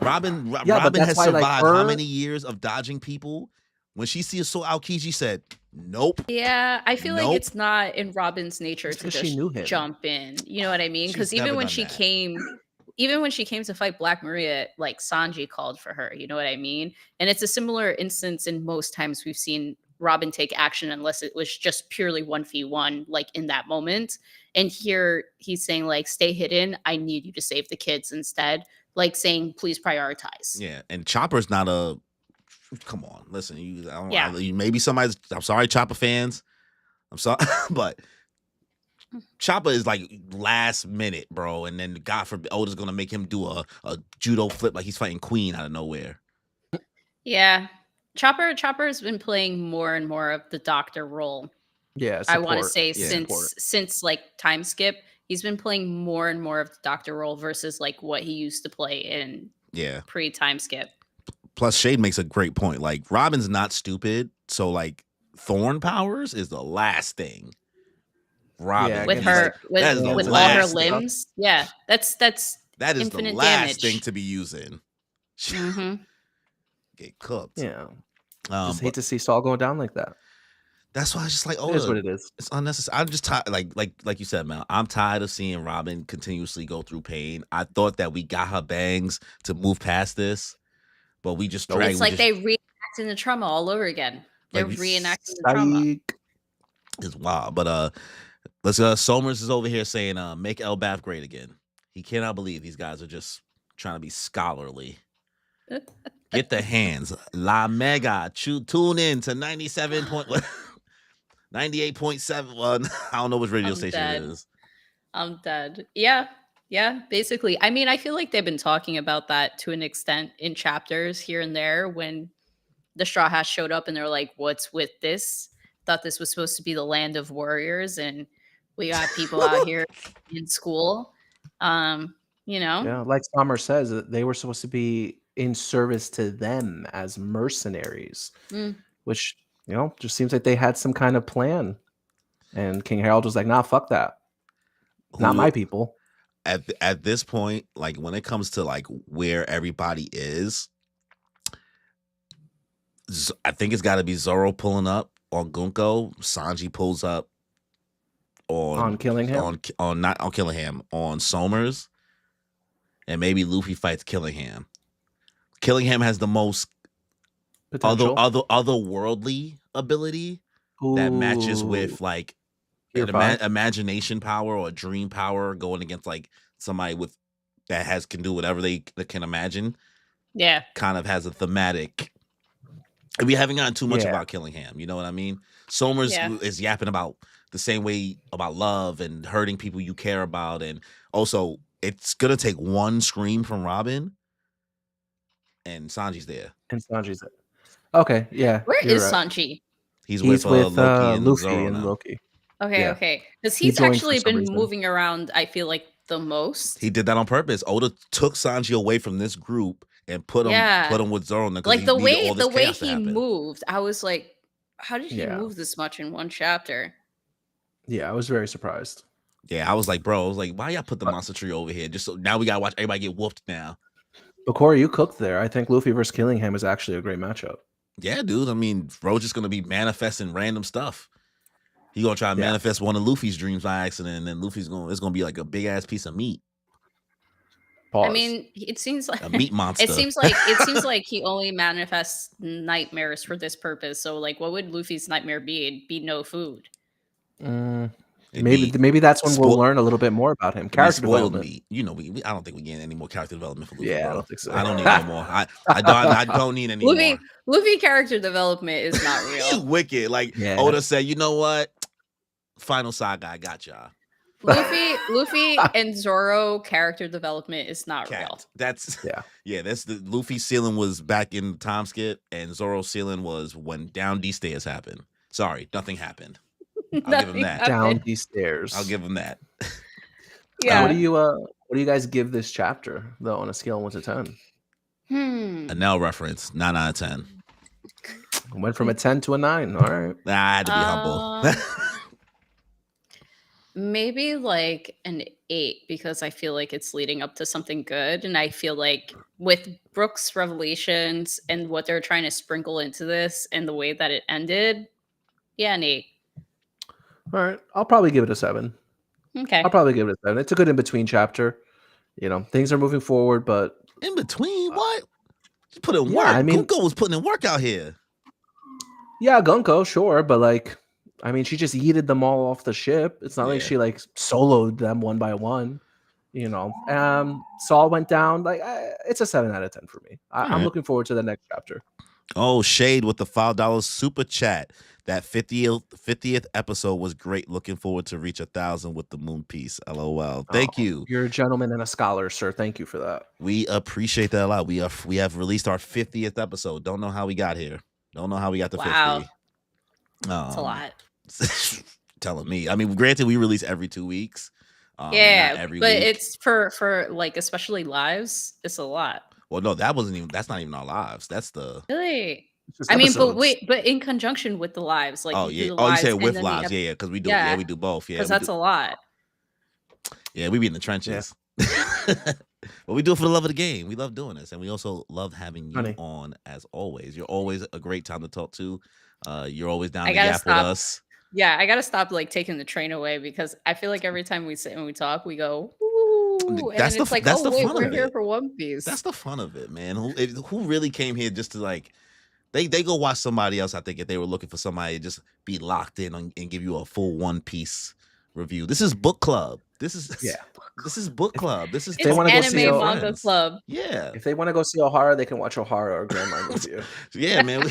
Robin Yeah, but that's has why, like, survived how her- many years of dodging people? When she sees Soul Aokiji, she said, "Nope." Yeah, I feel Nope. like it's not in Robin's nature It's to 'cause just she knew him. jump in. You know what I mean? Because She's never even when done she that. came to fight Black Maria, like Sanji called for her. You know what I mean? And it's a similar instance in most times we've seen Robin take action, unless it was just purely 1v1, like in that moment. And here he's saying, like, stay hidden. I need you to save the kids instead. Like saying, please prioritize. Yeah, and Chopper's not a. Come on, listen. Yeah. Maybe somebody's. I'm sorry, Chopper fans. I'm sorry, but Chopper is like last minute, bro. And then God forbid, Oda's gonna make him do a judo flip like he's fighting Queen out of nowhere. Yeah. Chopper's been playing more and more of the doctor role. Yeah, I want to support. say Yeah, support. since like time skip, he's been playing more and more of the doctor role versus like what he used to play in Yeah. pre-time skip. Plus, Shade makes a great point. Like, Robin's not stupid, so like Thorn powers is the last thing. Robin Yeah, With against, her like, with the all her last thing. limbs. Yeah. That's that is the infinite last damage. thing to be using. Mhm. Get cooked. Yeah. Just hate But to see Saul going down like that. that's why I was just like, It is Oda, what it is. it's unnecessary. I'm just tired. Like you said, man. I'm tired of seeing Robin continuously go through pain. I thought that we got her bangs to move past this, but we just dragged. It's like they reenacting the trauma all over again. They're Like, reenacting the trauma. Psych. It's wild. But let's Somers is over here saying make Elbath great again. He cannot believe these guys are just trying to be scholarly. Get the hands. La Mega. Tune in to 98.7. Well, I don't know which radio I'm station it dead. is. I'm dead. Yeah. Yeah, basically. I mean, I feel like they've been talking about that to an extent in chapters here and there when the Straw Hats showed up and they're like, what's with this? Thought this was supposed to be the land of warriors and we got people out here in school. You know? Yeah, like Summer says, they were supposed to be in service to them as mercenaries, Mm. which, just seems like they had some kind of plan. And King Harold was like, nah, fuck that. Not Who- my people. At this point, like when it comes to like where everybody is, I think it's got to be Zoro pulling up on Gunko. Sanji pulls up On Killingham? on not on Killingham, on Somers, and maybe Luffy fights Killingham. Killingham has the most Potential. otherworldly ability that matches with like Tier an 5. imagination power or dream power going against like somebody with that can do whatever they can imagine. Yeah. Kind of has a thematic. We haven't gotten too much Yeah. about Killingham, you know what I mean? Somers Yeah. is yapping about the same way about love and hurting people you care about, and also it's gonna take one scream from Robin, and Sanji's there. And Sanji's it. Okay, yeah. Where you're is right. Sanji? He's He's with with Loki and Luffy Zoro and now. Loki. Okay, Yeah. okay. Because He he's joined for actually some been reason. moving around, I feel like, the most. He did that on purpose. Oda took Sanji away from this group and put him with Zoro because Like he the needed all way this the way chaos to he happen. moved, I was like, how did he Yeah. move this much in one chapter? Yeah, I was very surprised. Yeah, I was like, why y'all put the monster tree over here? Just so now we gotta watch everybody get whooped now. But Corey, you cooked there. I think Luffy versus Killingham is actually a great matchup. Yeah, dude. I mean, Roach is gonna be manifesting random stuff. He gonna try to Yeah. manifest one of Luffy's dreams by accident, and then it's gonna be like a big ass piece of meat. Pause. I mean, it seems like A meat monster. it seems like he only manifests nightmares for this purpose. So, like, what would Luffy's nightmare be? It'd be no food. Maybe that's when we'll learn a little bit more about him. Character spoiled development. meat. You know, I don't think we get any more character development for Luffy. Yeah, bro. I don't think so. I don't need no more. I don't need any more. Luffy character development is not real. Wicked. Like Yeah. Oda said, you know what? Final saga, I got y'all. Luffy and Zoro character development is not real. That's yeah. That's the Luffy ceiling was back in the time skip, and Zoro's ceiling was when down these stairs happened. Sorry, nothing happened. I'll give him that. Down these stairs. I'll give him that. Yeah. What do you guys give this chapter though on a scale of 1 to 10? A Nell reference, 9 out of 10. Went from a 10 to a 9. All right. Nah, I had to be humble. Maybe like an 8 because I feel like it's leading up to something good, and I feel like with Brooks' revelations and what they're trying to sprinkle into this and the way that it ended, yeah, an 8. All right. I'll probably give it a 7. Okay. I'll probably give it a 7. It's a good in between chapter. You know, things are moving forward, but in between what? You put in Yeah, work. I mean- Gunko was putting in work out here. yeah, Gunko, sure, but like, I mean, she just yeeted them all off the ship. It's not like Yeah. she like soloed them one by one. You know, Saul went down. Like, it's a 7 out of 10 for me. I'm Alright. looking forward to the next chapter. Oh, Shade with the $5 super chat. That 50th episode was great. Looking forward to reach 1,000 with the moon piece. LOL. Thank Oh, you. You're a gentleman and a scholar, sir. Thank you for that. We appreciate that a lot. We have released our 50th episode. Don't know how we got here. Don't know how we got to Wow. 50. That's a lot. Telling me. I mean, granted, we release every 2 weeks. Yeah, not every but week. it's for like especially lives, it's a lot. Well, no, that's not even our lives. That's the Really? It's just I mean, episodes. but wait, but in conjunction with the lives, like oh you yeah. do the Oh, you lives said and with then the lives. Yeah, because we do Yeah. we do both. Yeah. because we that's do- a lot. Yeah, we be in the trenches. But we do it for the love of the game. We love doing this. And we also love having you Honey. on as always. You're always a great time to talk to. You're always down I to gotta yap with stop. us. Yeah, I gotta stop like taking the train away because I feel like every time we sit and we talk, we go, ooh, and That's then the it's like, that's oh the wait, fun we're of here it. for One Piece. That's the fun of it, man. Who really came here just to like they go watch somebody else, I think, if they were looking for somebody to just be locked in and give you a full One Piece review. This is book club. This is Yeah. this is book If club. This is they It's talking wanna go books with see your anime a manga friends. club. Yeah. if they wanna go see Ohara, they can watch Ohara or Grand Line Review. Yeah, man.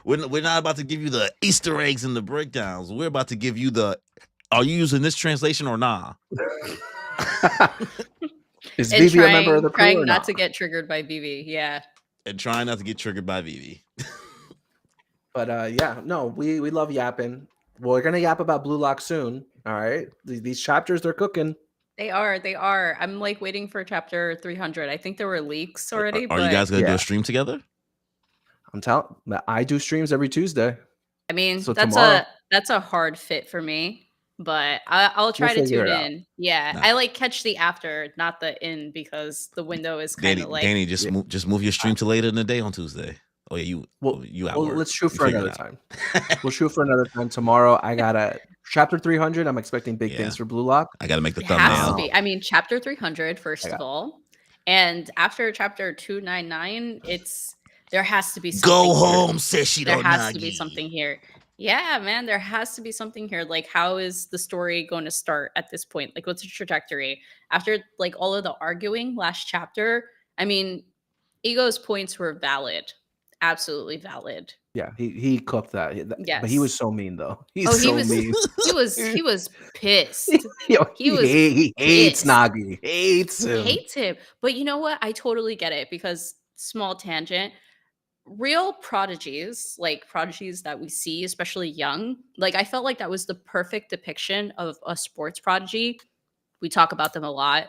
We're not about to give you the Easter eggs and the breakdowns. We're about to give you the are you using this translation or nah? Is And Vivi a member of the crew trying or not not? to get triggered by Vivi. Yeah. And trying not to get triggered by Vivi. But yeah, no, we love yapping. Well, we're gonna yap about Blue Lock soon. All right, these chapters they're cooking. They are. They are. I'm like waiting for chapter 300. I think there were leaks already, Are you but guys gonna do Yeah, a stream together? I'm telling. I do streams every Tuesday, I mean, so tomorrow that's a hard fit for me. But I'll we'll try to figure tune it out. in. Yeah, Nah. I like catch the after, not the in, because the window is kind Danny, of like Danny, Yeah, just move your stream to later in the day on Tuesday. Oh yeah, you at work. let's shoot You for figure it another out. time. We'll shoot for another time tomorrow. I got a chapter 300. I'm expecting big Yeah. things for Blue Lock. I gotta make the it has to thumbnail. be. I mean, chapter 300 I first of got all, and after chapter 299, there has to be Go something here. home, Seshiro There has to be Nagi. something here. Yeah, man, there has to be something here. Like, how is the story going to start at this point? Like, what's the trajectory? After like all of the arguing last chapter, I mean, Ego's points were valid. Absolutely valid. Yeah, he cooked that. But he was Yes. so mean though. Oh, He's so mean. he was pissed. Yo, He was he hates pissed. Nagi. Hates him. Hates him. But you know what? I totally get it because small tangent. Real prodigies, like prodigies that we see, especially young, like I felt like that was the perfect depiction of a sports prodigy. We talk about them a lot.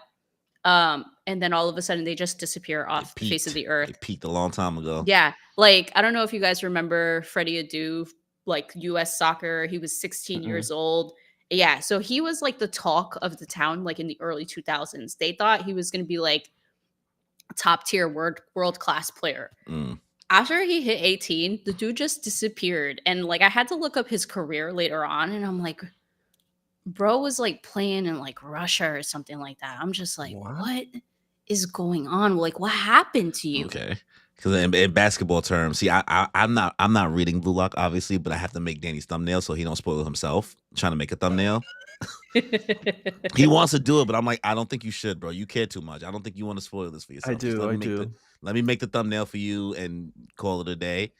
And then all of a sudden they just disappear They off the face of peaked. the They earth. peaked a long time ago. Yeah. Like, I don't know if you guys remember Freddie Adu, like US soccer. He was 16 Mm-mm. years old. Yeah. So he was like the talk of the town, like in the early 2000s. They thought he was going to be like a top tier world class player. Mm. After he hit 18, the dude just disappeared. And like I had to look up his career later on, and I'm like, bro was like playing in like Russia or something like that. I'm just like, What? what is going on? Like, what happened to you? Okay. Because in basketball terms, see, I'm not reading Blue Lock obviously, but I have to make Danny's thumbnail so he don't spoil himself. Trying to make a thumbnail. He wants to do it, but I'm like, I don't think you should, bro. You care too much. I don't think you want to spoil this for yourself. I do. I do. Let me make the thumbnail for you and call it a day.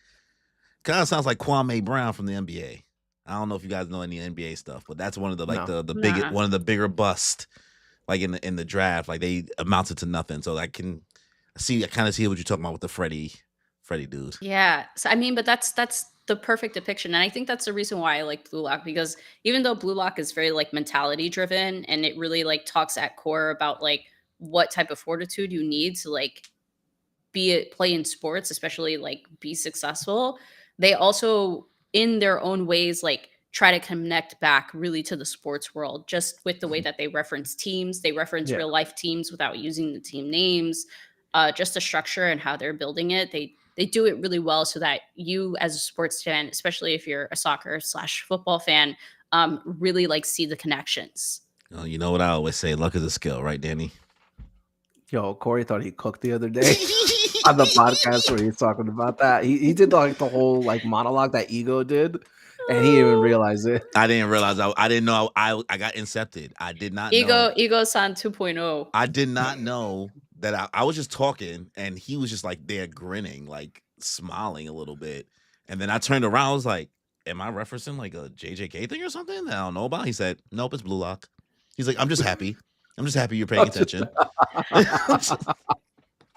Kind of sounds like Kwame Brown from the NBA. I don't know if you guys know any NBA stuff, but that's one of the like No. the Nah. biggest one of the bigger busts like in the draft. Like they amounted to nothing. So I kind of see what you're talking about with the Freddie dude. Yeah. So I mean, but that's the perfect depiction. And I think that's the reason why I like Blue Lock, because even though Blue Lock is very like mentality driven and it really like talks at core about like what type of fortitude you need to like play in sports, especially like be successful, they also in their own ways like try to connect back really to the sports world, just with the way that they reference teams. They reference Yeah. real life teams without using the team names. Just the structure and how they're building it, they do it really well so that you as a sports fan, especially if you're a soccer/football fan, really like see the connections. Oh, you know what I always say? Luck is a skill, right, Danny? Yo, Corey thought he cooked the other day on the podcast where he's talking about that. He did like the whole like monologue that Ego did, and he didn't even realize it. I didn't realize I didn't know I got incepted. I did not know. Ego-san 2.0. I did not know that I was just talking and he was just like there grinning, like smiling a little bit. And then I turned around, I was like, am I referencing like a JJK thing or something that I don't know about? He said, nope, it's Blue Lock. He's like, I'm just happy. I'm just happy you're paying attention.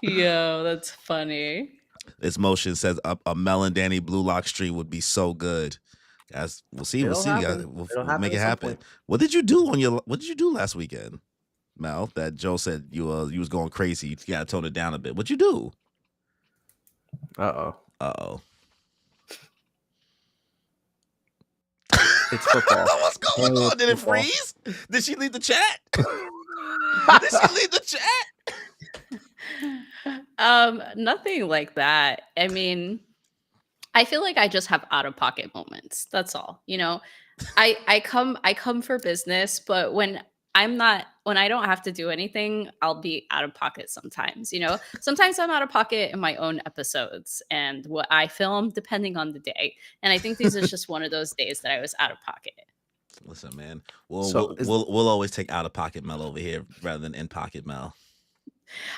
Yo, that's funny. This motion says a Melon Danny Blue Lock stream would be so good. Guys, we'll see. It'll We'll see. happen. Guys. We'll It'll happen make it at some happen. point. What did you do last weekend, Mel? That Joe said you was going crazy. You gotta tone it down a bit. What'd you do? Uh-oh. Uh-oh. It's football. What's going Hey, on? Did it football. freeze? Did she leave the chat? Did she leave the chat? Nothing like that. I mean, I feel like I just have out of pocket moments. That's all. You know, I come for business, but when I don't have to do anything, I'll be out of pocket sometimes, you know. Sometimes I'm out of pocket in my own episodes and what I film depending on the day. And I think this is just one of those days that I was out of pocket. Listen, man. We'll So we'll is we'll, we'll always take out of pocket Mel over here rather than in pocket Mel.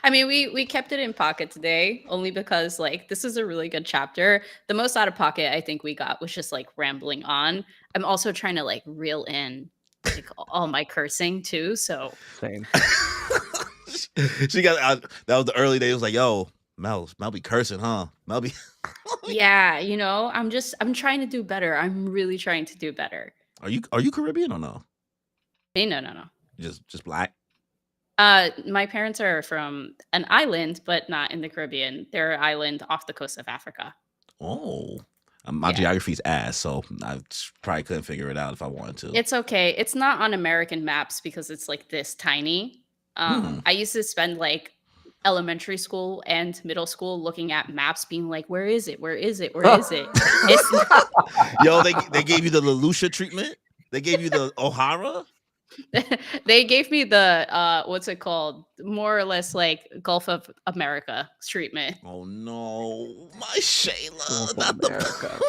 I mean, we kept it in pocket today only because like this is a really good chapter. The most out of pocket I think we got was just like rambling on. I'm also trying to like reel in like all my cursing too. So same. She got that was the early days. It was like, yo, Mel be cursing, huh? Mel be. yeah, I'm trying to do better. I'm really trying to do better. Are you Caribbean or no? No, no, no. Just black. My parents are from an island, but not in the Caribbean. They're an island off the coast of Africa. Oh, my Yeah. geography's ass, so I probably couldn't figure it out if I wanted to. It's okay. It's not on American maps because it's like this tiny. Hmm. I used to spend like elementary school and middle school looking at maps, being like, "Where is it? Where is it? Where is it?" It's not. Yo, they gave you the Lelusha treatment. They gave you the O'Hara. They gave me the what's it called? More or less like Gulf of America treatment. Oh no, my Gulf Shayla, of not America.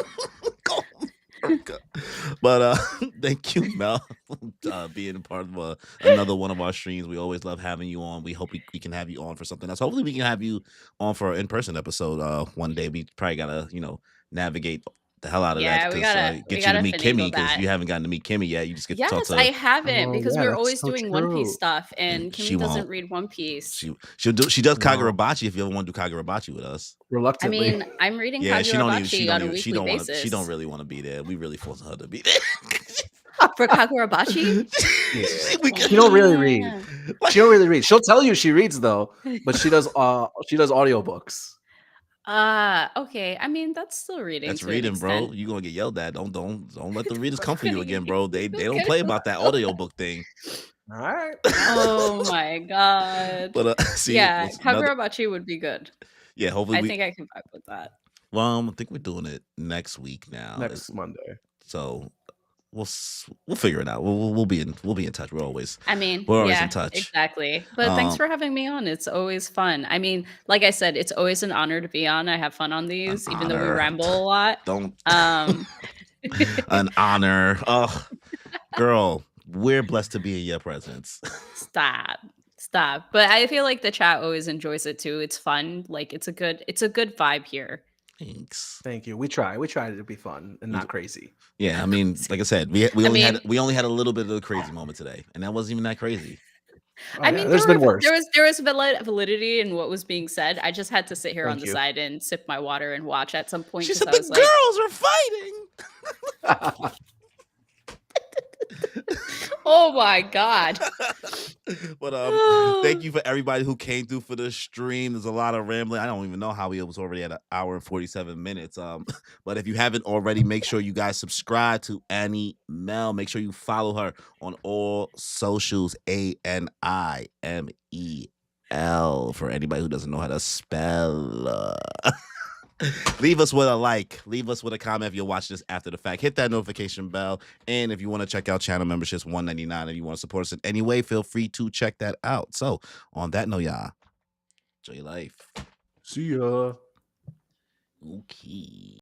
the Gulf of America. But thank you, Mel, for being a part of another one of our streams. We always love having you on. We hope we can have you on for something else. Hopefully, we can have you on for an in-person episode one day. We probably gotta navigate the hell out of that Yeah, we because gotta we get you to gotta meet Kimmy finagle because that. you haven't gotten to meet Kimmy yet. You just get to talk Yes, I to. haven't Oh because yeah, we're that's always so doing One Piece true. stuff, And and she Kimmy doesn't won't. read One Piece. She does No, Kagurabachi if you ever want to do Kagurabachi with us. I reluctantly. mean, I'm reading Yeah, she Kagurabachi on a she weekly don't want to she don't basis. really want to be there. We really forcing her to be there. For Kagurabachi? Yeah. We can, She don't really read. Damn. She don't really read. She'll tell you she reads though, but she does audiobooks. Okay. I mean, that's still reading that's to an reading, bro. extent. You gonna get yelled at. Don't let the readers come for you Gonna again, get- bro. They don't gonna- play about that audiobook thing. All right. Oh my god. But see, Yeah, another Kagurabachi would be good. yeah. Hopefully I we. think I can vibe with that. Well, I think we're doing it next week now. Next Monday. So we'll figure it out. We'll be in touch. I mean, We're always in yeah, touch. exactly. But thanks Um, for having me on. It's always fun. I mean, like I said, it's always an honor to be on. I have fun on an these, even though we honor. ramble a lot. Don't Um, an honor. Oh, girl, we're blessed to be in your presence. stop. Stop. But I feel like the chat always enjoys it too. It's fun. Like it's a good vibe here. Thanks. Thank you. We try to be fun and not crazy. Yeah, I mean, like I said, we I only mean, we only had a little bit of a crazy moment today, and that wasn't even that crazy. Oh, I yeah, mean, there's been worse. there was validity in what was being said. I just had to sit here on Thank the you. side and sip my water and watch at some point She because said I the was like, girls are fighting. "Oh my god!" But thank you for everybody who came through for the stream. There's a lot of rambling. I don't even know how we was already at an hour and 47 minutes. But if you haven't already, make sure you guys subscribe to Annie Mel. Make sure you follow her on all socials. ANIMEL for anybody who doesn't know how to spell. Leave us with a like. Leave us with a comment if you're watching this after the fact. Hit that notification bell. And if you want to check out channel memberships, $1.99. If you want to support us in any way, feel free to check that out. So on that note, y'all, enjoy your life. See ya. Okay.